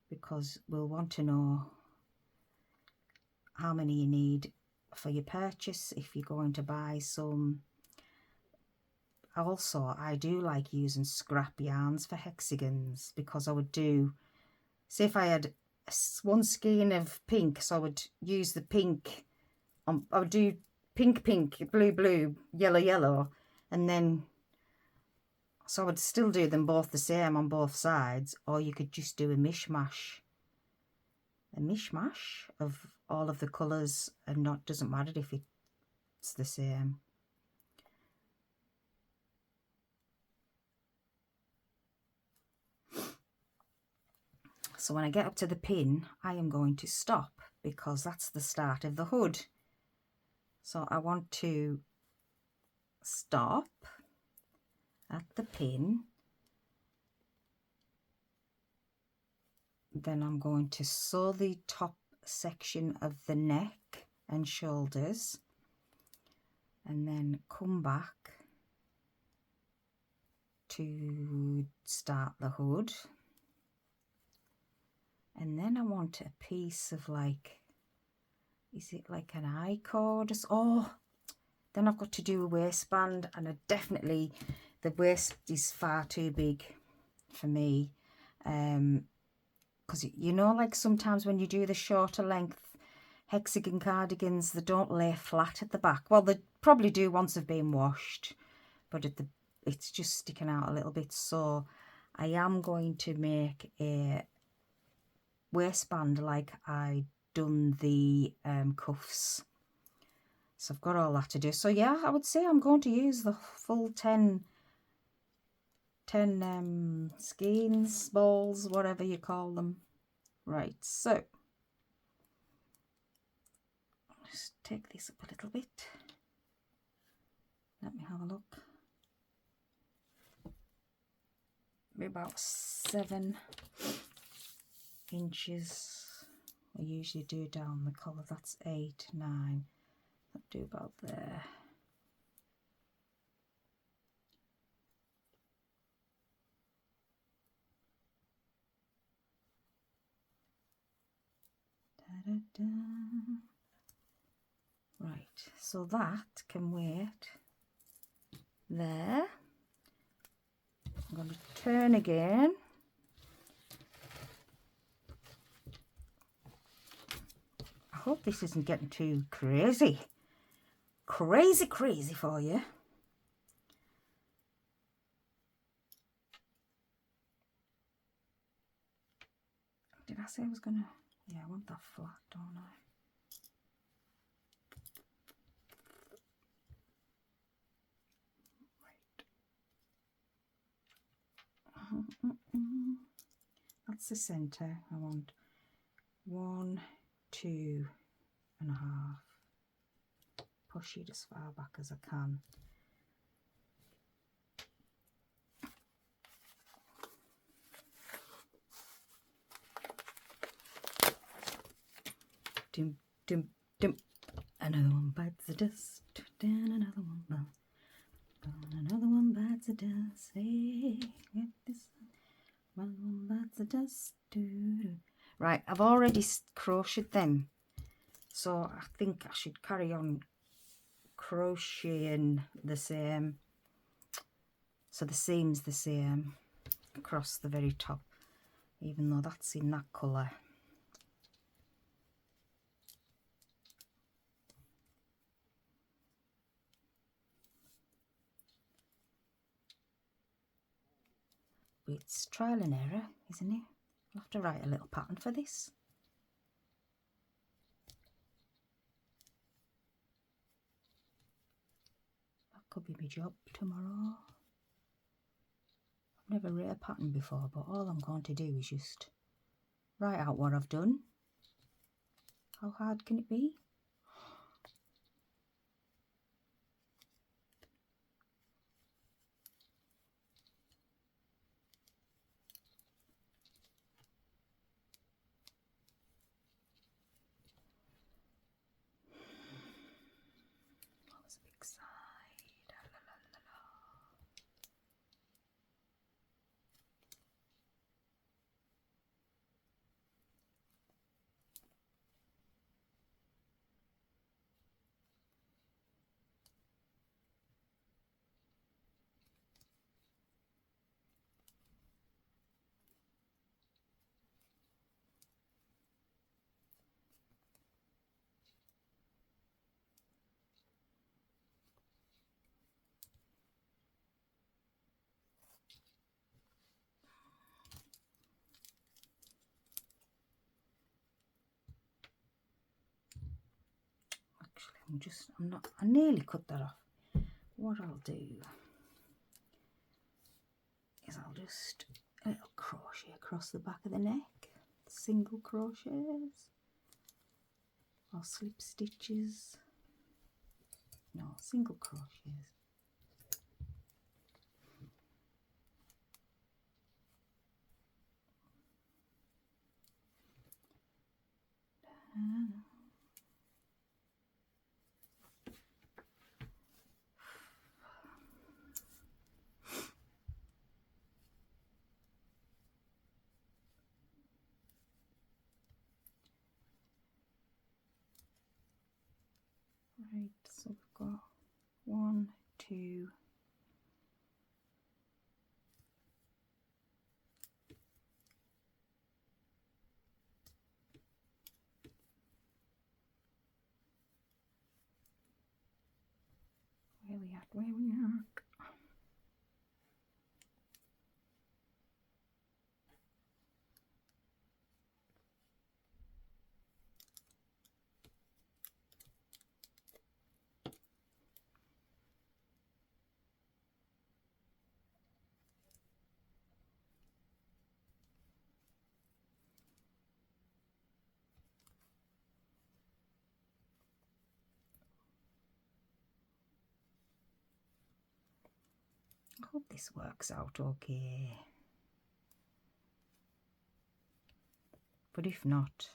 Speaker 2: because we'll want to know how many you need for your purchase if you're going to buy some. Also, I do like using scrap yarns for hexagons because I would do, say if I had 1 skein of pink, so I would use the pink, I would do pink, pink, blue, blue, yellow, yellow, and then, so I would still do them both the same on both sides, or you could just do a mishmash of all of the colours, and not, doesn't matter if it's the same. So when I get up to the pin, I am going to stop because that's the start of the hood. So I want to stop at the pin. Then I'm going to sew the top section of the neck and shoulders, and then come back to start the hood. And then I want a piece of, like, is it like an I-cord? Oh, then I've got to do a waistband, and I definitely, the waist is far too big for me. Because, you know, like sometimes when you do the shorter length hexagon cardigans, they don't lay flat at the back. Well, they probably do once they've been washed, but it's just sticking out a little bit. So I am going to make a waistband like I done the cuffs. So I've got all that to do. So yeah, I would say I'm going to use the full 10 skeins, balls, whatever you call them. Right, so just take this up a little bit. Let me have a look. Maybe about 7 inches. I usually do down the collar. That's 8, 9. I'll do about there. Da, da, da. Right, so that can wait there. I'm going to turn again. I hope this isn't getting too crazy for you. Did I say I was gonna? Yeah, I want that flat, don't I? Right. That's the centre. I want 1, 2 and a half. Push it as far back as I can. Dum, dum, dum. Another one bites the dust. Down another one. Another one bites the dust. Hey, get this. One bites the dust. Right, I've already crocheted them. So I think I should carry on crocheting the same. So the seam's the same across the very top, even though that's in that colour. It's trial and error, isn't it? I'll have to write a little pattern for this. That could be my job tomorrow. I've never written a pattern before, but all I'm going to do is just write out what I've done How hard can it be? That was a big side. La, la, la, la, la. Actually, I nearly cut that off. What I'll do is I'll just a little crochet across the back of the neck, single crochets or slip stitches. No, single crochets. Right, so we've got 1, 2, where we at? I hope this works out okay. But if not,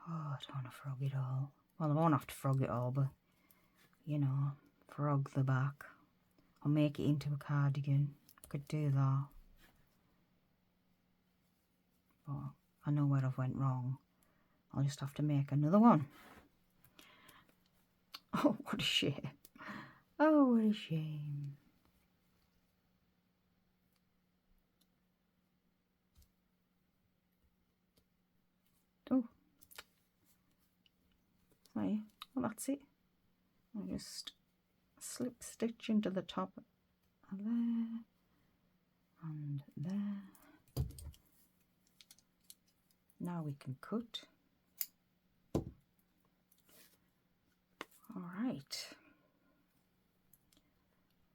Speaker 2: oh, I don't want to frog it all. Well, I won't have to frog it all, but, you know, frog the back. Or make it into a cardigan. I could do that. But I know where I've went wrong. I'll just have to make another one. Oh, what a shame. Oh, what a shame. Oh. Right, well, that's it. I'll just slip stitch into the top there and there. Now we can cut. All right.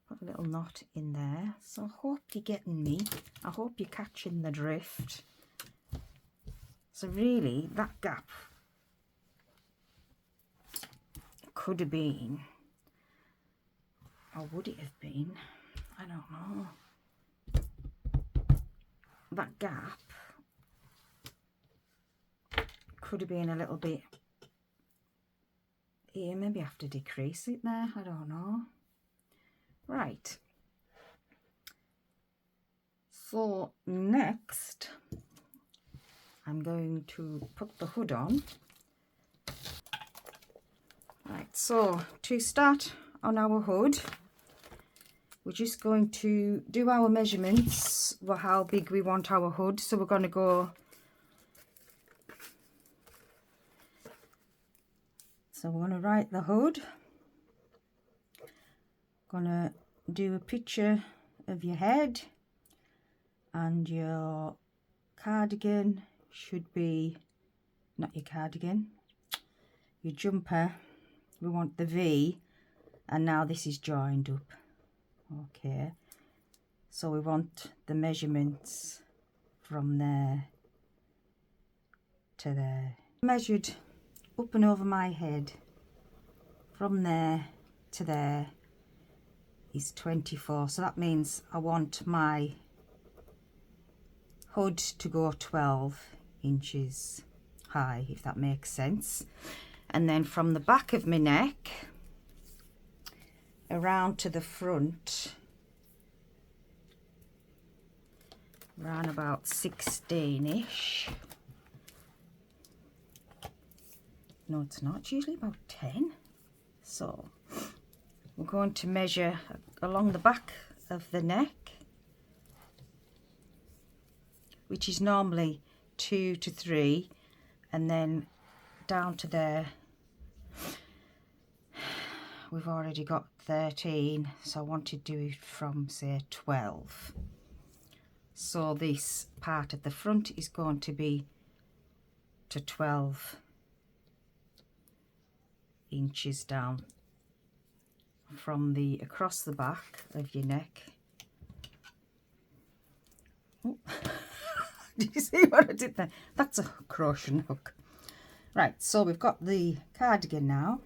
Speaker 2: Put a little knot in there. So I hope you're getting me. I hope you're catching the drift. So really, that gap could have been, or would it have been? I don't know. That gap could have been a little bit, yeah, maybe I have to decrease it there, I don't know. Right. So next, I'm going to put the hood on. Right, so to start on our hood, we're just going to do our measurements for how big we want our hood. So we're going to go, so we're going to write the hood, going to do a picture of your head, and your cardigan should be, not your cardigan, your jumper, we want the V, and now this is joined up. Okay, so we want the measurements from there to there. Measured up and over my head from there to there is 24, so that means I want my hood to go 12 inches high, if that makes sense. And then from the back of my neck around to the front, around about 16ish. No, it's not, it's usually about 10. So we're going to measure along the back of the neck, which is normally 2 to 3, and then down to there we've already got 13, so I want to do it from, say, 12. So this part at the front is going to be to 12 inches down from the across the back of your neck. Oh. Did you see what I did there? That's a crochet hook. Right, so we've got the cardigan now.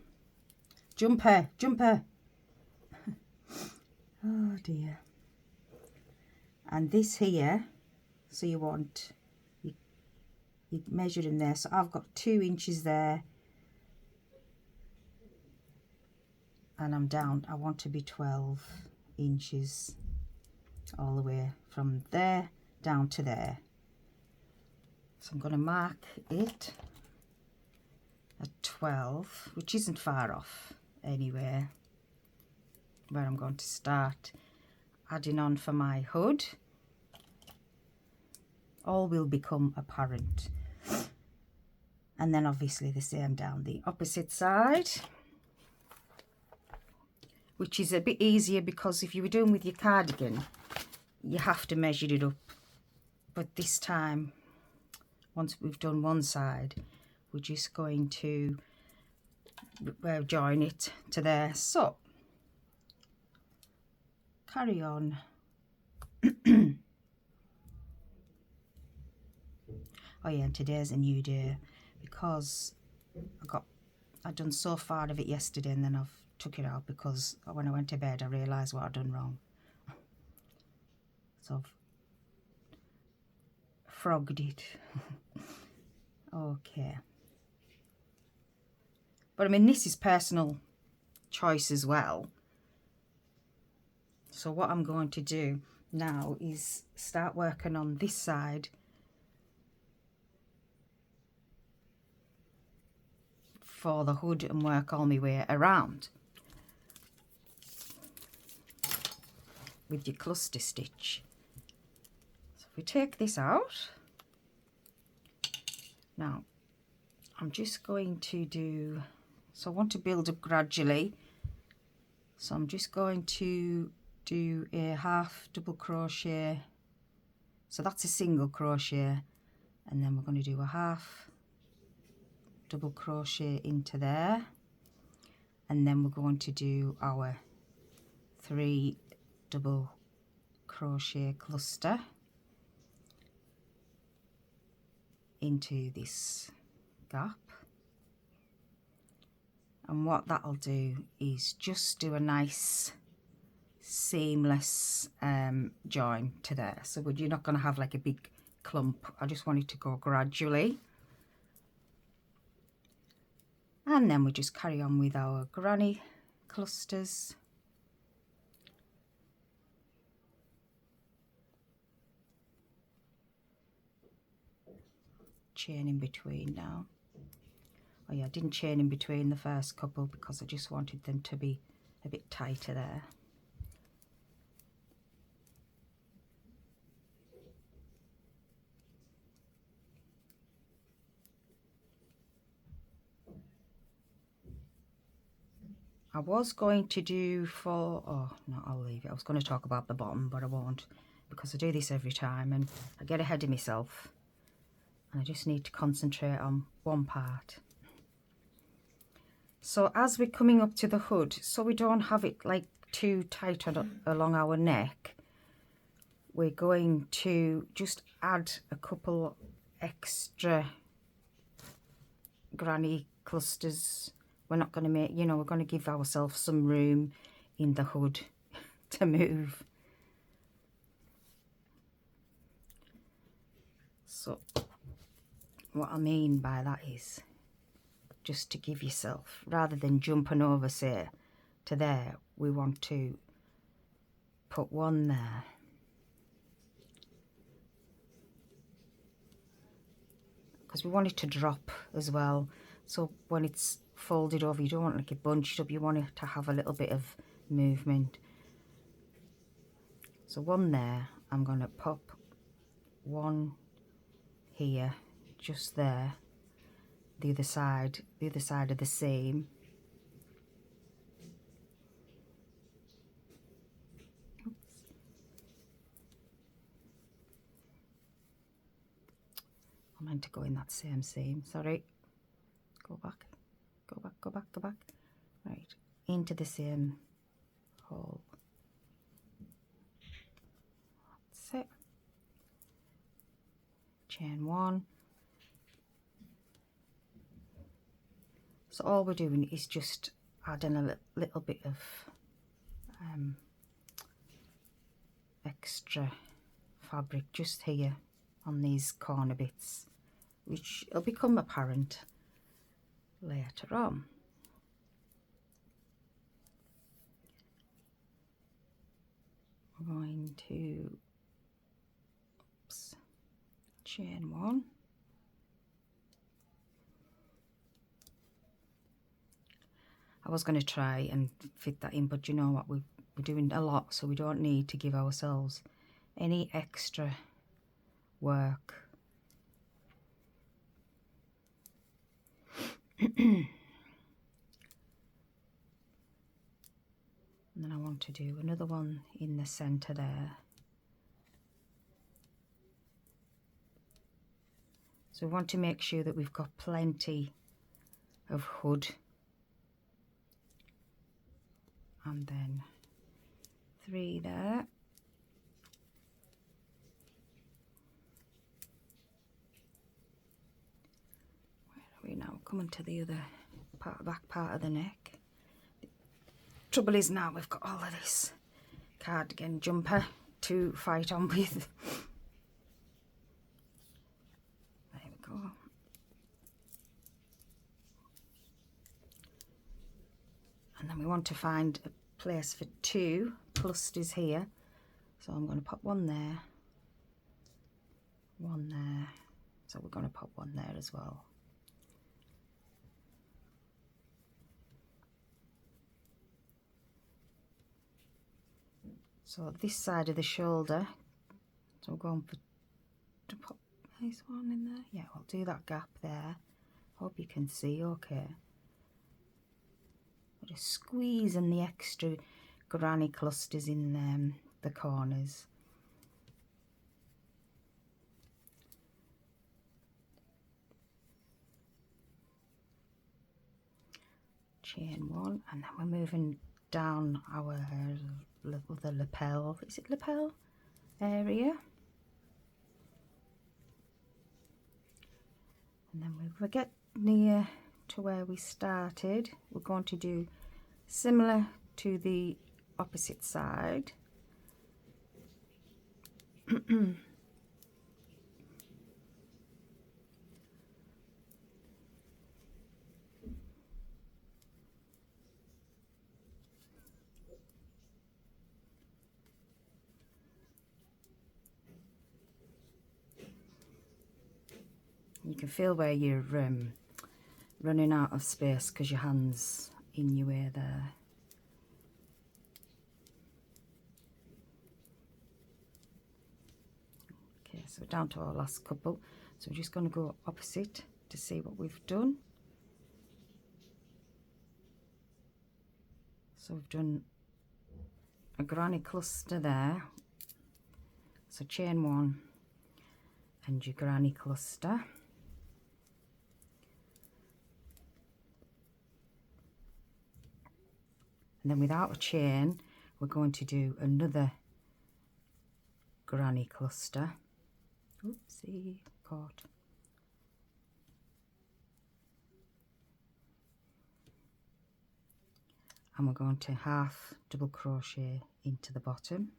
Speaker 2: Jumper, jumper. Oh dear. And this here, so you want, you measure in there. So I've got 2 inches there. And I'm down, I want to be 12 inches all the way from there down to there. So I'm going to mark it at 12, which isn't far off anywhere, where I'm going to start adding on for my hood. All will become apparent. And then obviously the same down the opposite side, which is a bit easier because if you were doing with your cardigan, you have to measure it up. But this time, once we've done one side, we're just going to join it to there. So carry on. Oh yeah, and today's a new day because I'd done so far of it yesterday, and then I've took it out because when I went to bed I realised what I'd done wrong. So I've frogged it. Okay. But I mean, this is personal choice as well. So what I'm going to do now is start working on this side for the hood and work all my way around with your cluster stitch. So if we take this out, now I'm just going to do, so I want to build up gradually, so I'm just going to do a half double crochet, so that's a single crochet, and then we're going to do a half double crochet into there, and then we're going to do our 3 double crochet cluster into this gap. And what that'll do is just do a nice seamless join to there, so you're not going to have like a big clump. I just want it to go gradually, and then we just carry on with our granny clusters. Chain in between now. Oh yeah, I didn't chain in between the first couple because I just wanted them to be a bit tighter there. I was going to do for, oh no, I'll leave it. I was going to talk about the bottom, but I won't because I do this every time and I get ahead of myself and I just need to concentrate on one part. So as we're coming up to the hood, so we don't have it like too tight along our neck, we're going to just add a couple extra granny clusters. We're not going to make, you know, we're going to give ourselves some room in the hood to move. So what I mean by that is just to give yourself, rather than jumping over, say, to there, we want to put one there. Because we want it to drop as well. So when it's folded over, you don't want like it bunched up, you want it to have a little bit of movement. So one there, I'm going to pop one here, just there, the other side of the same. Oops. I meant to go in that same seam, sorry. Go back, go back, go back, go back. Right, into the same hole. That's it. Chain one. So all we're doing is just adding a little bit of extra fabric just here on these corner bits, which will become apparent later on. We're going to chain one. I was going to try and fit that in, but you know what, we're doing a lot, so we don't need to give ourselves any extra work. And then I want to do another one in the center there. So we want to make sure that we've got plenty of hood. And then 3 there. Where are we now? Coming to the other part, back part of the neck. Trouble is now we've got all of this cardigan jumper to fight on with. There we go. And then we want to find a place for 2 clusters here. So I'm going to pop one there, one there. So we're going to pop one there as well. So this side of the shoulder, so we're going to pop this one in there. Yeah, we'll do that gap there. Hope you can see okay. Just squeezing the extra granny clusters in the corners. Chain one, and then we're moving down our other lapel. Is it lapel area? And then when we get near to where we started, we're going to do similar to the opposite side. You can feel where you're running out of space because your hand's in your way there. Okay, so we're down to our last couple. So we're just going to go opposite to see what we've done. So we've done a granny cluster there. So chain one and your granny cluster. And then without a chain, we're going to do another granny cluster. Oopsie, caught. and we're going to half double crochet into the bottom.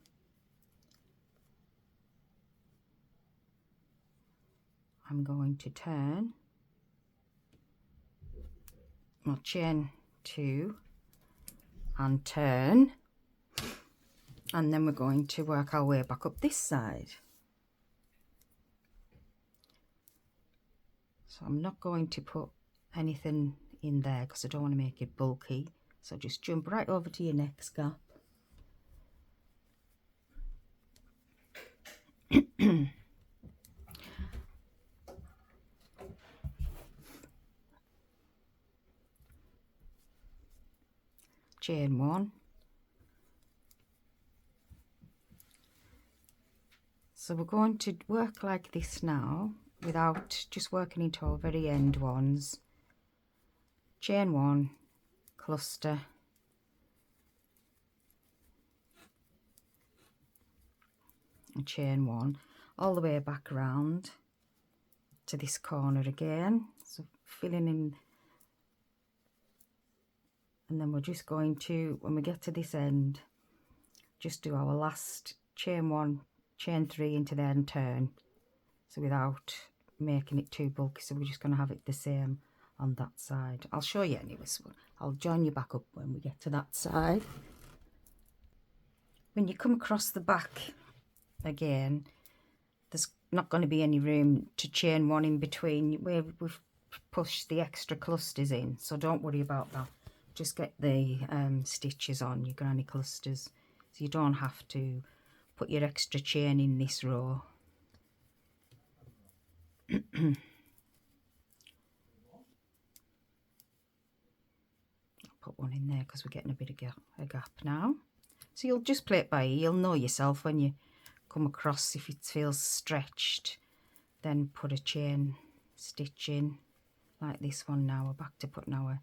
Speaker 2: I'm going to turn, well, chain 2 and turn, and then we're going to work our way back up this side. So I'm not going to put anything in there because I don't want to make it bulky, so just jump right over to your next gap. Chain 1. So we're going to work like this now without just working into our very end ones. Chain 1, cluster, and chain 1 all the way back around to this corner again, so filling in, and then we're just going to, when we get to this end, just do our last chain 1, chain 3 into there and turn, so without making it too bulky. So we're just going to have it the same on that side. I'll show you anyways. I'll join you back up when we get to that side. When you come across the back again, there's not going to be any room to chain 1 in between where we've pushed the extra clusters in, so don't worry about that. Just get the stitches on your granny clusters, so you don't have to put your extra chain in this row. I'll put one in there because we're getting a bit of a gap now. So you'll just play it by ear. You'll know yourself when you come across. If it feels stretched, then put a chain stitch in, like this one now. We're back to putting our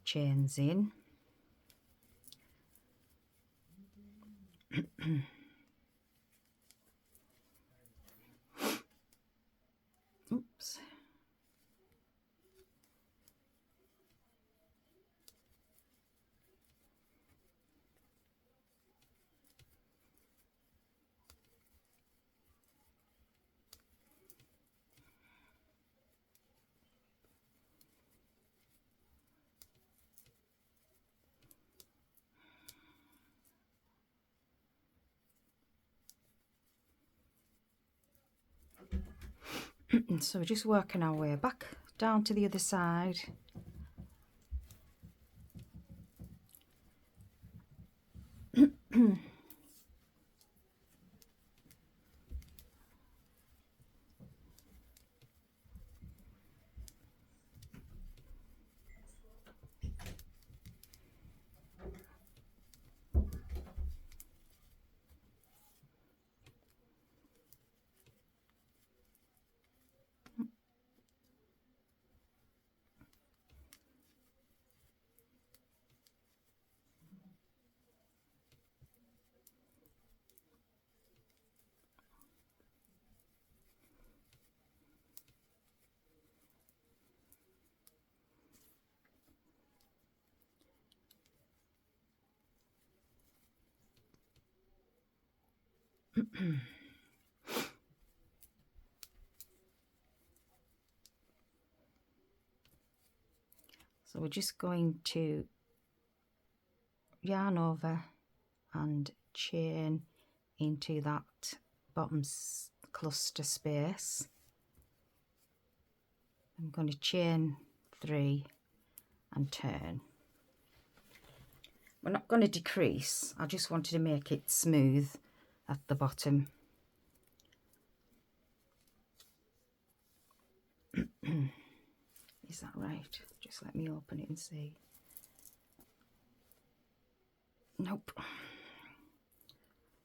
Speaker 2: chains in. Oops. So we're just working our way back down to the other side. So we're just going to yarn over and chain into that bottom cluster space. I'm going to chain 3 and turn. We're not going to decrease, I just wanted to make it smooth at the bottom. Is that right? Just let me open it and see. Nope.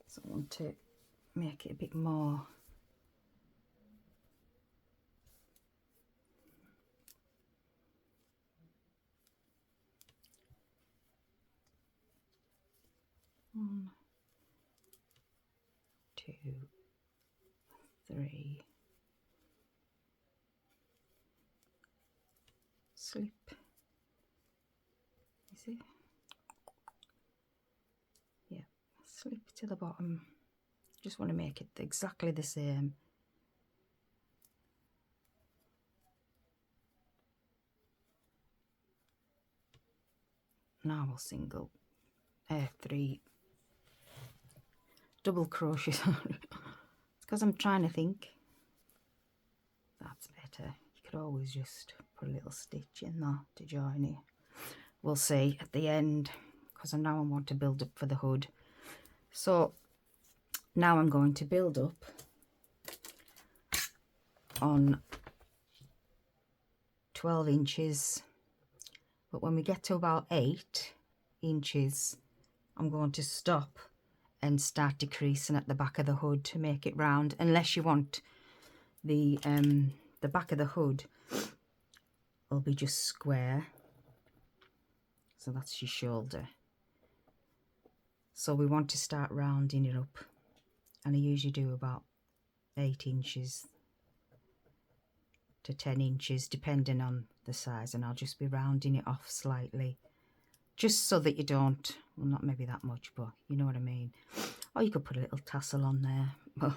Speaker 2: So I want to make it a bit more. One, 2, 3. Slip. You see? to the bottom. Just want to make it exactly the same. Now we'll single, 3 double crochet. It's because I'm trying to think. That's better. You could always just put a little stitch in there to join it. We'll see at the end, because now I want to build up for the hood. So now I'm going to build up on 12 inches, but when we get to about 8 inches I'm going to stop and start decreasing at the back of the hood to make it round, unless you want the back of the hood will be just square, so that's your shoulder. So we want to start rounding it up, and I usually do about 8 inches to 10 inches depending on the size, and I'll just be rounding it off slightly, just so that you don't, well, not maybe that much, but you know what I mean. Or you could put a little tassel on there.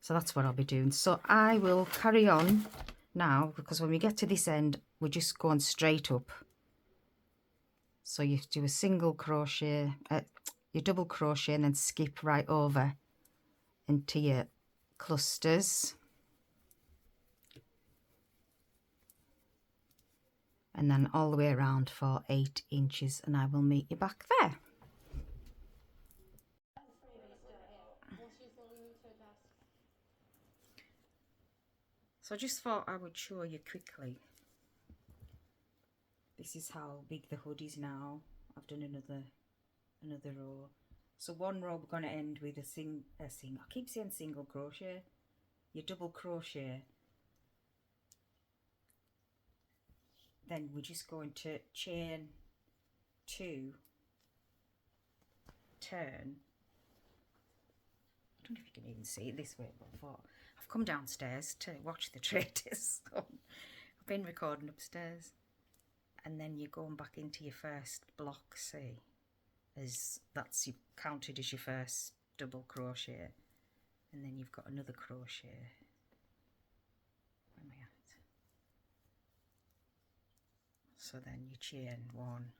Speaker 2: So that's what I'll be doing. So I will carry on now, because when we get to this end we're just going straight up. So you do a single crochet, your double crochet, and then skip right over into your clusters, and then all the way around for 8 inches, and I will meet you back there. So I just thought I would show you quickly. This is how big the hood is now. I've done another row. So one row we're going to end with I keep saying single crochet. You double crochet. Then we're just going to chain 2, turn. I don't know if you can even see it this way, but I thought I've come downstairs to watch the traders. So I've been recording upstairs. And then you're going back into your first block, see, as that's counted as your first double crochet, and then you've got another crochet. Where am I at? So then you chain 1,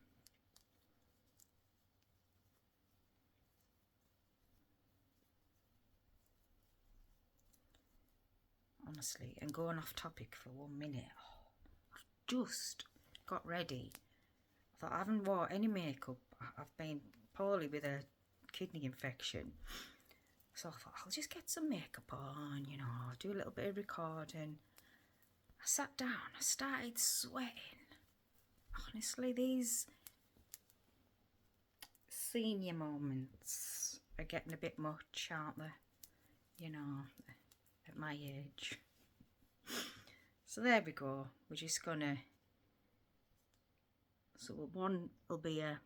Speaker 2: honestly, and going off topic for 1 minute, I've just got ready. I thought, I haven't worn any makeup. I've been poorly with a kidney infection, so I thought I'll just get some makeup on, you know, do a little bit of recording. I sat down, I started sweating. Honestly, these senior moments are getting a bit much, aren't they? You know, at my age. So there we go. We're just gonna, so one will be a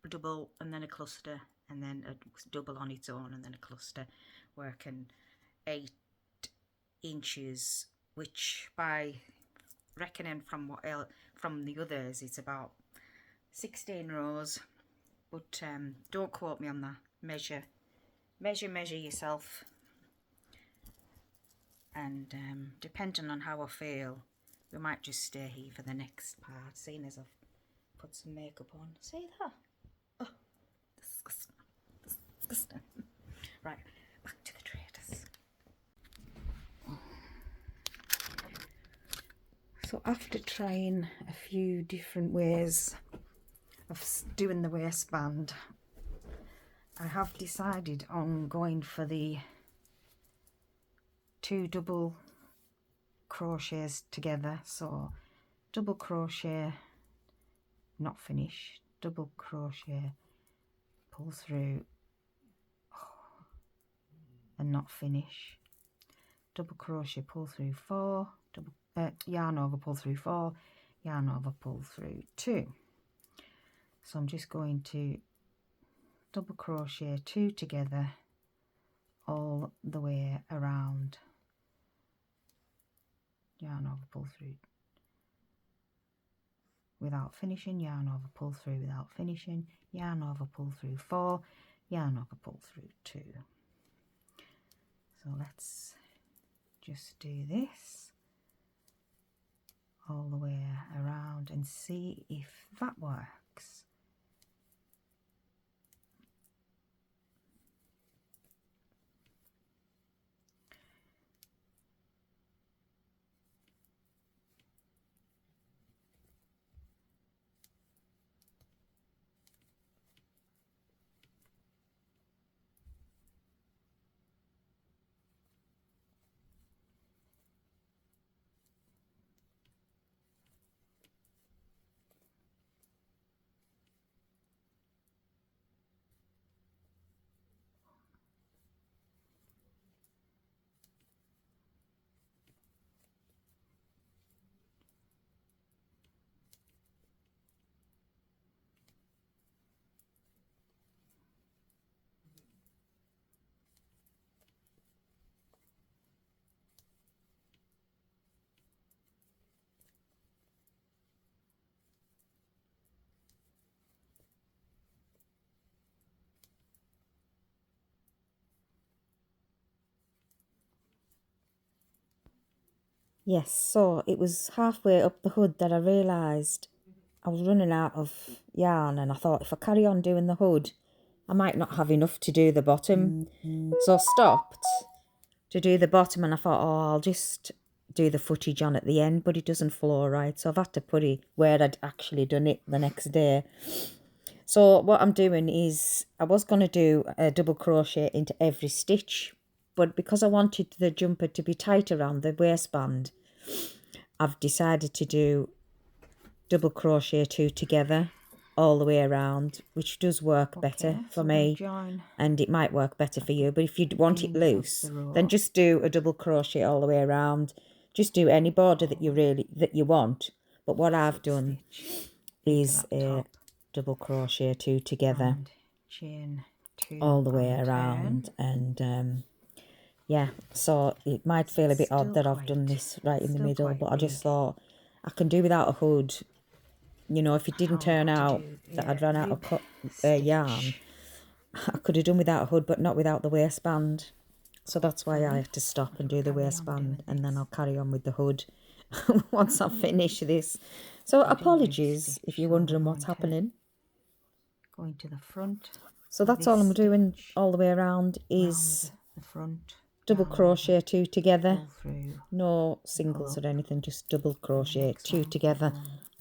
Speaker 2: double and then a cluster, and then a double on its own and then a cluster, working 8 inches, which by reckoning from from the others it's about 16 rows, but don't quote me on that. Measure yourself, and depending on how I feel, we might just stay here for the next part, seeing as I've put some makeup on. See that? Oh, disgusting. Disgusting. Right, back to the traders. So after trying a few different ways of doing the waistband, I have decided on going for the 2 double crochets together. So double crochet, not finish, double crochet, pull through and not finish, double crochet, pull through 4, double yarn over, pull through 4, yarn over, pull through 2. So I'm just going to double crochet 2 together all the way around, yarn over, pull through without finishing, yarn over, pull through without finishing, yarn over, pull through 4, yarn I could pull through too. So let's just do this all the way around and see if that works. Yes, so it was halfway up the hood that I realised I was running out of yarn, and I thought if I carry on doing the hood, I might not have enough to do the bottom. So I stopped to do the bottom, and I thought, oh, I'll just do the footage on at the end, but it doesn't flow right. So I've had to put it where I'd actually done it the next day. So what I'm doing is, I was going to do a double crochet into every stitch, but because I wanted the jumper to be tight around the waistband, I've decided to do double crochet 2 together all the way around, which does work better for me, and it might work better for you. But if you want it loose, then just do a double crochet all the way around. Just do any border that you want. But what I've done is a double crochet 2 together, chain 2 all the way around, and yeah, so it might feel a bit odd that I've done this right in the middle, but I just thought I can do without a hood. You know, if it didn't turn out that I'd run out of yarn, I could have done without a hood, but not without the waistband. So that's why I had to stop and do the waistband, and then I'll carry on with the hood once I finish this. So apologies if you're wondering what's happening. Going to the front. So that's all I'm doing all the way around is the front, double crochet 2 together, no singles or anything, just double crochet 2 together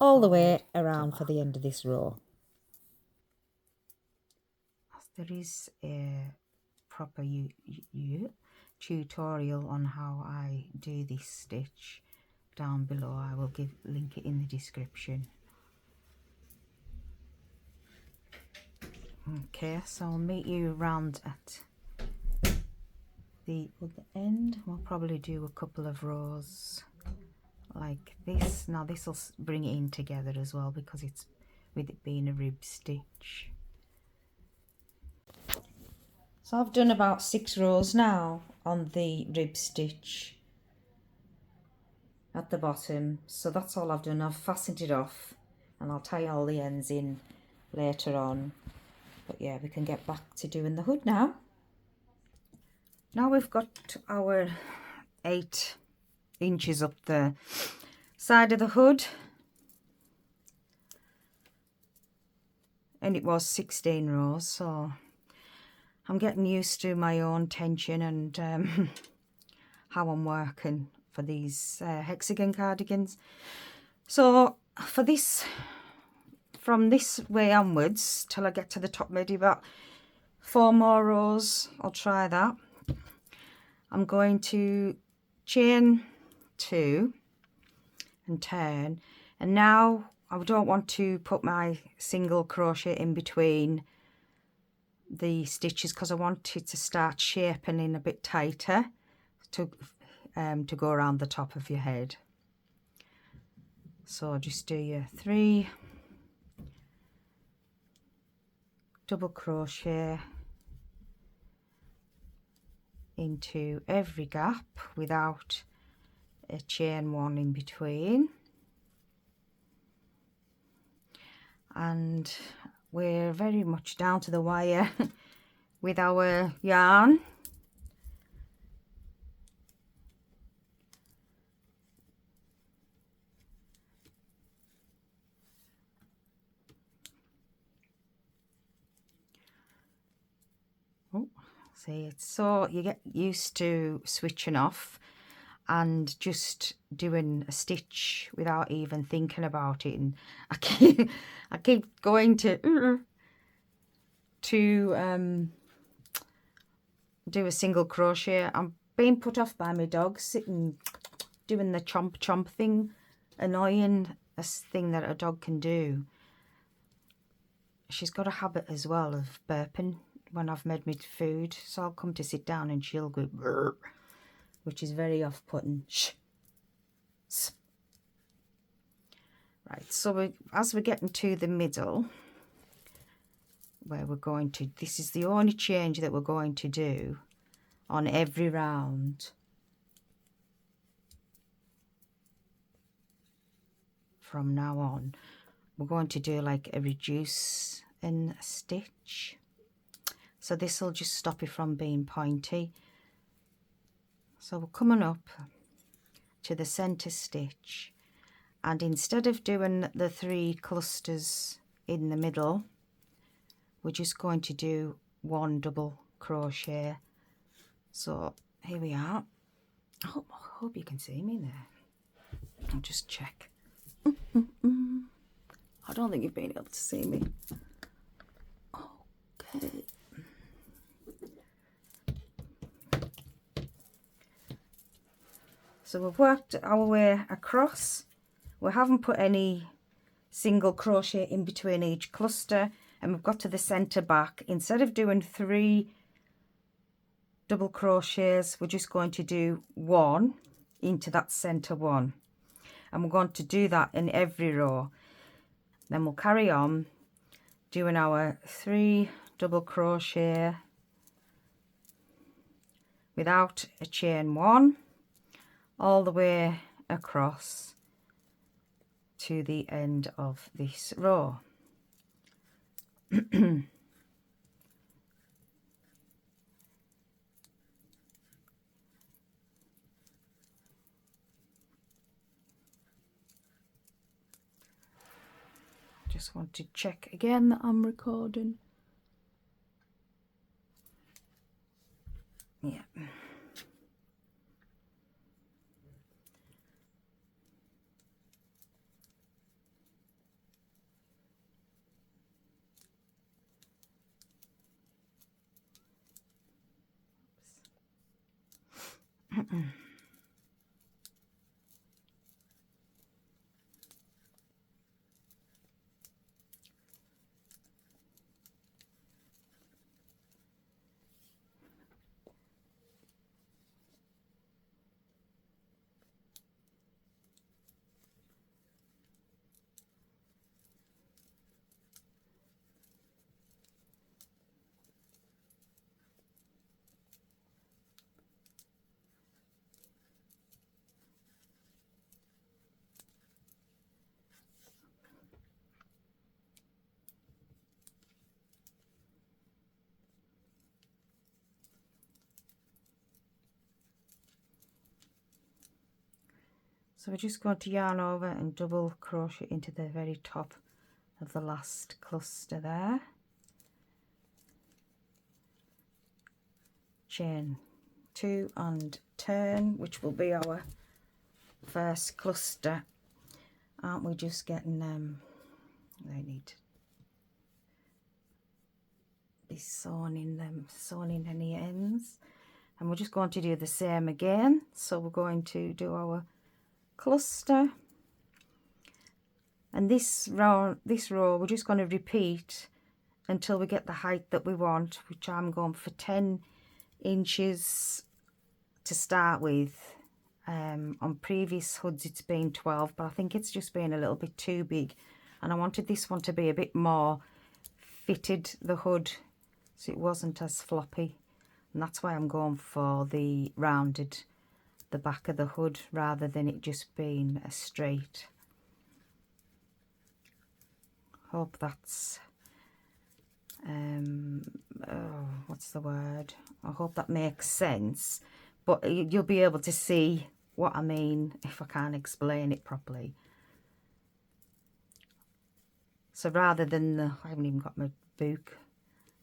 Speaker 2: all the way around for the end of this row. There is a proper tutorial on how I do this stitch down below. I will link it in the description. Okay, so I'll meet you around at the other end. We'll probably do a couple of rows like this. Now this will bring it in together as well, because it's with it being a rib stitch. So I've done about 6 rows now on the rib stitch at the bottom. So that's all I've done. I've fastened it off, and I'll tie all the ends in later on. But yeah, we can get back to doing the hood now. Now we've got our 8 inches up the side of the hood, and it was 16 rows, so I'm getting used to my own tension and how I'm working for these hexagon cardigans. So for this, from this way onwards till I get to the top, maybe about 4 more rows, I'll try that. I'm going to chain 2 and turn, and now I don't want to put my single crochet in between the stitches, because I want it to start shaping in a bit tighter to go around the top of your head. So just do your 3 double crochet into every gap without a chain 1 in between, and we're very much down to the wire with our yarn. Oh, see, it's so you get used to switching off and just doing a stitch without even thinking about it, and I keep going to do a single crochet. I'm being put off by my dog sitting doing the chomp chomp thing, annoying a thing that a dog can do. She's got a habit as well of burping when I've made me food, so I'll come to sit down and she'll go burp, which is very off-putting. Shh. Right, so as we're getting to the middle, where we're going to, this is the only change that we're going to do on every round. From now on, we're going to do like a reduce in a stitch. So this will just stop it from being pointy. So we're coming up to the center stitch, and instead of doing the 3 clusters in the middle, we're just going to do 1 double crochet. So here we are. I hope you can see me there. I'll just check. I don't think you've been able to see me. Okay. So we've worked our way across. We haven't put any single crochet in between each cluster, and we've got to the center back. Instead of doing 3 double crochets, we're just going to do 1 into that center one, and we're going to do that in every row. Then we'll carry on doing our 3 double crochet without a chain 1 all the way across to the end of this row. Just want to check again that I'm recording. Yeah. So we're just going to yarn over and double crochet into the very top of the last cluster there. Chain 2 and turn, which will be our first cluster. Aren't we just getting they need to be sewn in any ends, and we're just going to do the same again. So we're going to do our cluster, and this row we're just going to repeat until we get the height that we want, which I'm going for 10 inches to start with. On previous hoods it's been 12, but I think it's just been a little bit too big, and I wanted this one to be a bit more fitted, the hood, so it wasn't as floppy, and that's why I'm going for the rounded, the back of the hood, rather than it just being a straight. Hope that's oh, what's the word? I hope that makes sense, but you'll be able to see what I mean if I can't explain it properly. So rather than I haven't even got my book,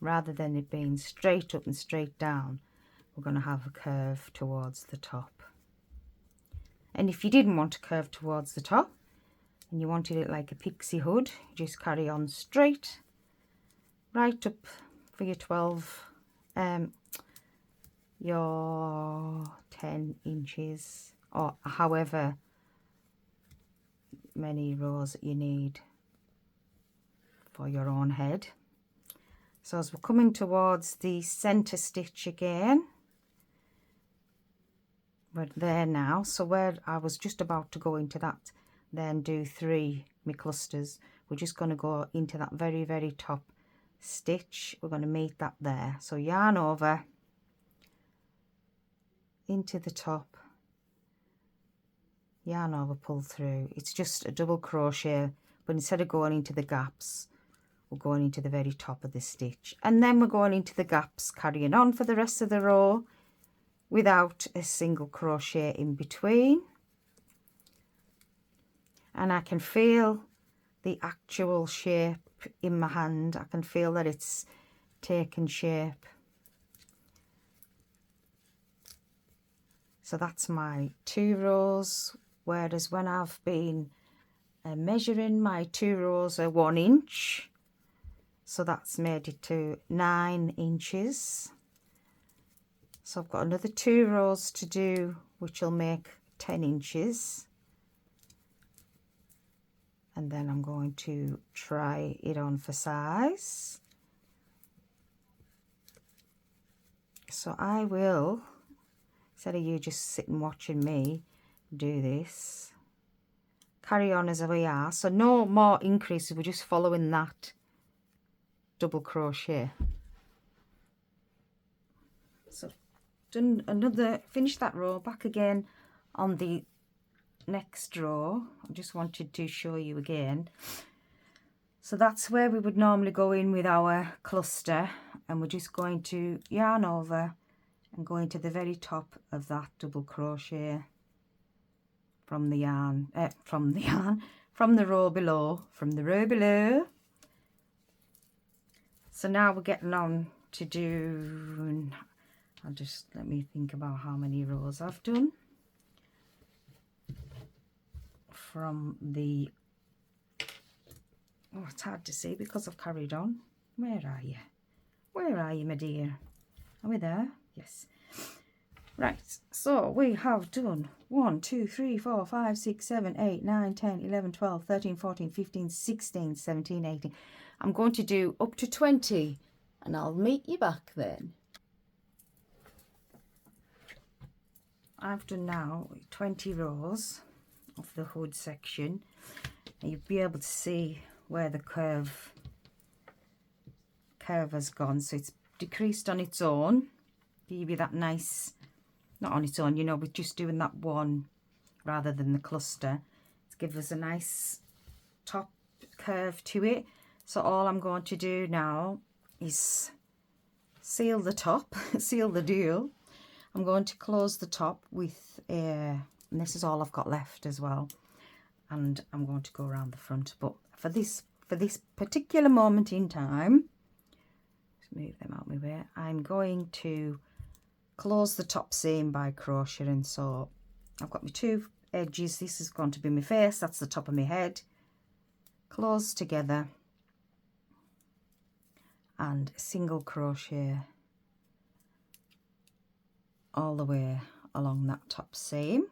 Speaker 2: rather than it being straight up and straight down, we're going to have a curve towards the top. And if you didn't want to curve towards the top and you wanted it like a pixie hood, just carry on straight right up for your 12, your 10 inches, or however many rows that you need for your own head. So as we're coming towards the center stitch again, we're there now. So where I was just about to go into that, then do 3 clusters, we're just going to go into that very, very top stitch. We're going to meet that there. So yarn over into the top, yarn over, pull through. It's just a double crochet, but instead of going into the gaps, we're going into the very top of the stitch, and then we're going into the gaps, carrying on for the rest of the row without a single crochet in between. And I can feel the actual shape in my hand. I can feel that it's taken shape. So that's my 2 rows, whereas when I've been measuring, my 2 rows are 1 inch. So that's made it to 9 inches. So I've got another 2 rows to do, which will make 10 inches. And then I'm going to try it on for size. So I will, instead of you just sitting watching me do this, carry on as we are. So no more increases, we're just following that double crochet. So done another, finish that row, back again on the next row. I just wanted to show you again. So that's where we would normally go in with our cluster, and we're just going to yarn over and go into the very top of that double crochet from the row below. So now we're getting on to do, let me think about how many rows I've done from the, oh, it's hard to see because I've carried on. Where are you? Where are you, my dear? Are we there? Yes. Right, so we have done 1, 2, 3, 4, 5, 6, 7, 8, 9, 10, 11, 12, 13, 14, 15, 16, 17, 18. I'm going to do up to 20 and I'll meet you back then. I've done now 20 rows of the hood section, and you'll be able to see where the curve has gone. So it's decreased on its own, give you that nice, not on its own, you know, we're just doing that one rather than the cluster. It's give us a nice top curve to it. So all I'm going to do now is seal the top, seal the deal. I'm going to close the top with a, and this is all I've got left as well, and I'm going to go around the front. But for this particular moment in time, just move them out of my way, I'm going to close the top seam by crocheting. So I've got my 2 edges, this is going to be my face, that's the top of my head, close together and single crochet all the way along that top seam.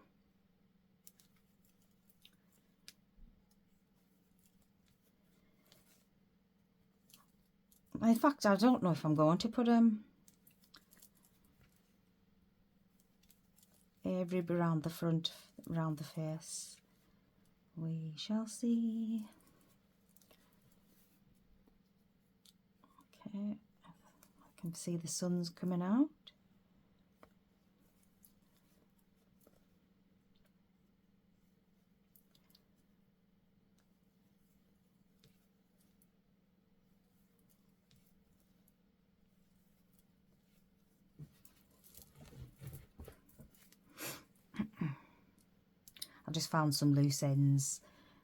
Speaker 2: In fact, I don't know if I'm going to put every around the front, around the face. We shall see. Okay, I can see the sun's coming out. I just found some loose ends,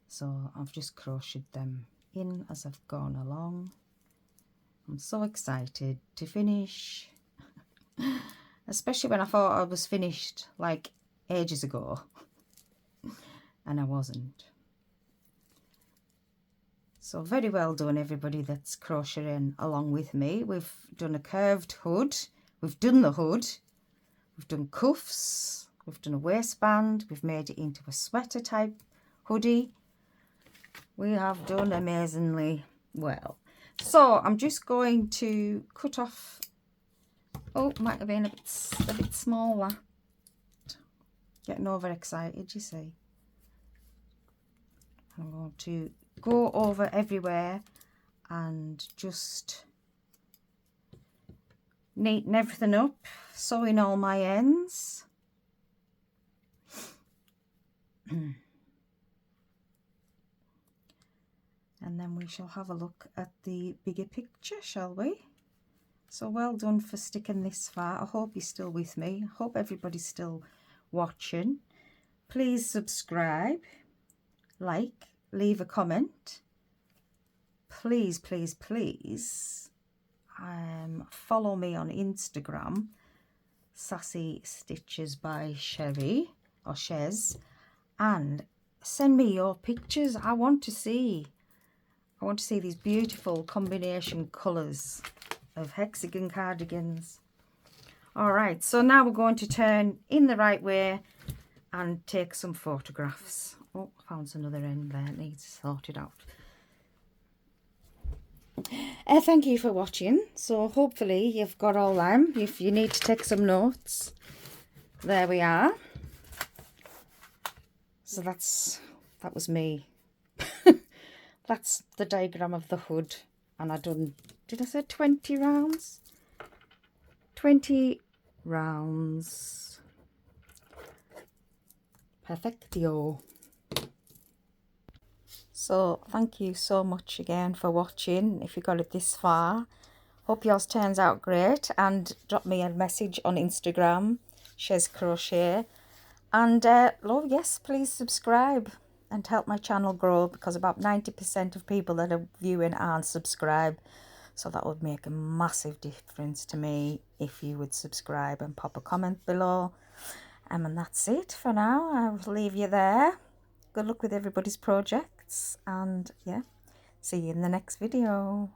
Speaker 2: so I've just crocheted them in as I've gone along. I'm so excited to finish, especially when I thought I was finished like ages ago and I wasn't. So very well done everybody that's crocheting along with me. We've done a curved hood, we've done the hood, we've done cuffs, we've done a waistband, we've made it into a sweater type hoodie. We have done amazingly well. So I'm just going to cut off, oh, might have been a bit smaller. Getting overexcited, you see. I'm going to go over everywhere and just neaten everything up, sewing all my ends. And then we shall have a look at the bigger picture, shall we? So well done for sticking this far. I hope you're still with me. I hope everybody's still watching. Please subscribe, like, leave a comment. Please, please, please follow me on Instagram, Sassy Stitches by Sherry or Shez, and send me your pictures. I want to see these beautiful combination colours of hexagon cardigans. All right, so now we're going to turn in the right way and take some photographs. Oh, I found another end there, it needs sorted out. Thank you for watching. So hopefully you've got all them. If you need to take some notes, there we are. So that was me. That's the diagram of the hood, and I done, did I say 20 rounds? 20 rounds. Perfectio. So thank you so much again for watching. If you got it this far, hope yours turns out great, and drop me a message on Instagram, Shez Crochet. And Lord, yes, please subscribe and help my channel grow, because about 90% of people that are viewing aren't subscribed. So that would make a massive difference to me if you would subscribe and pop a comment below. And that's it for now. I'll leave you there. Good luck with everybody's projects, and yeah, see you in the next video.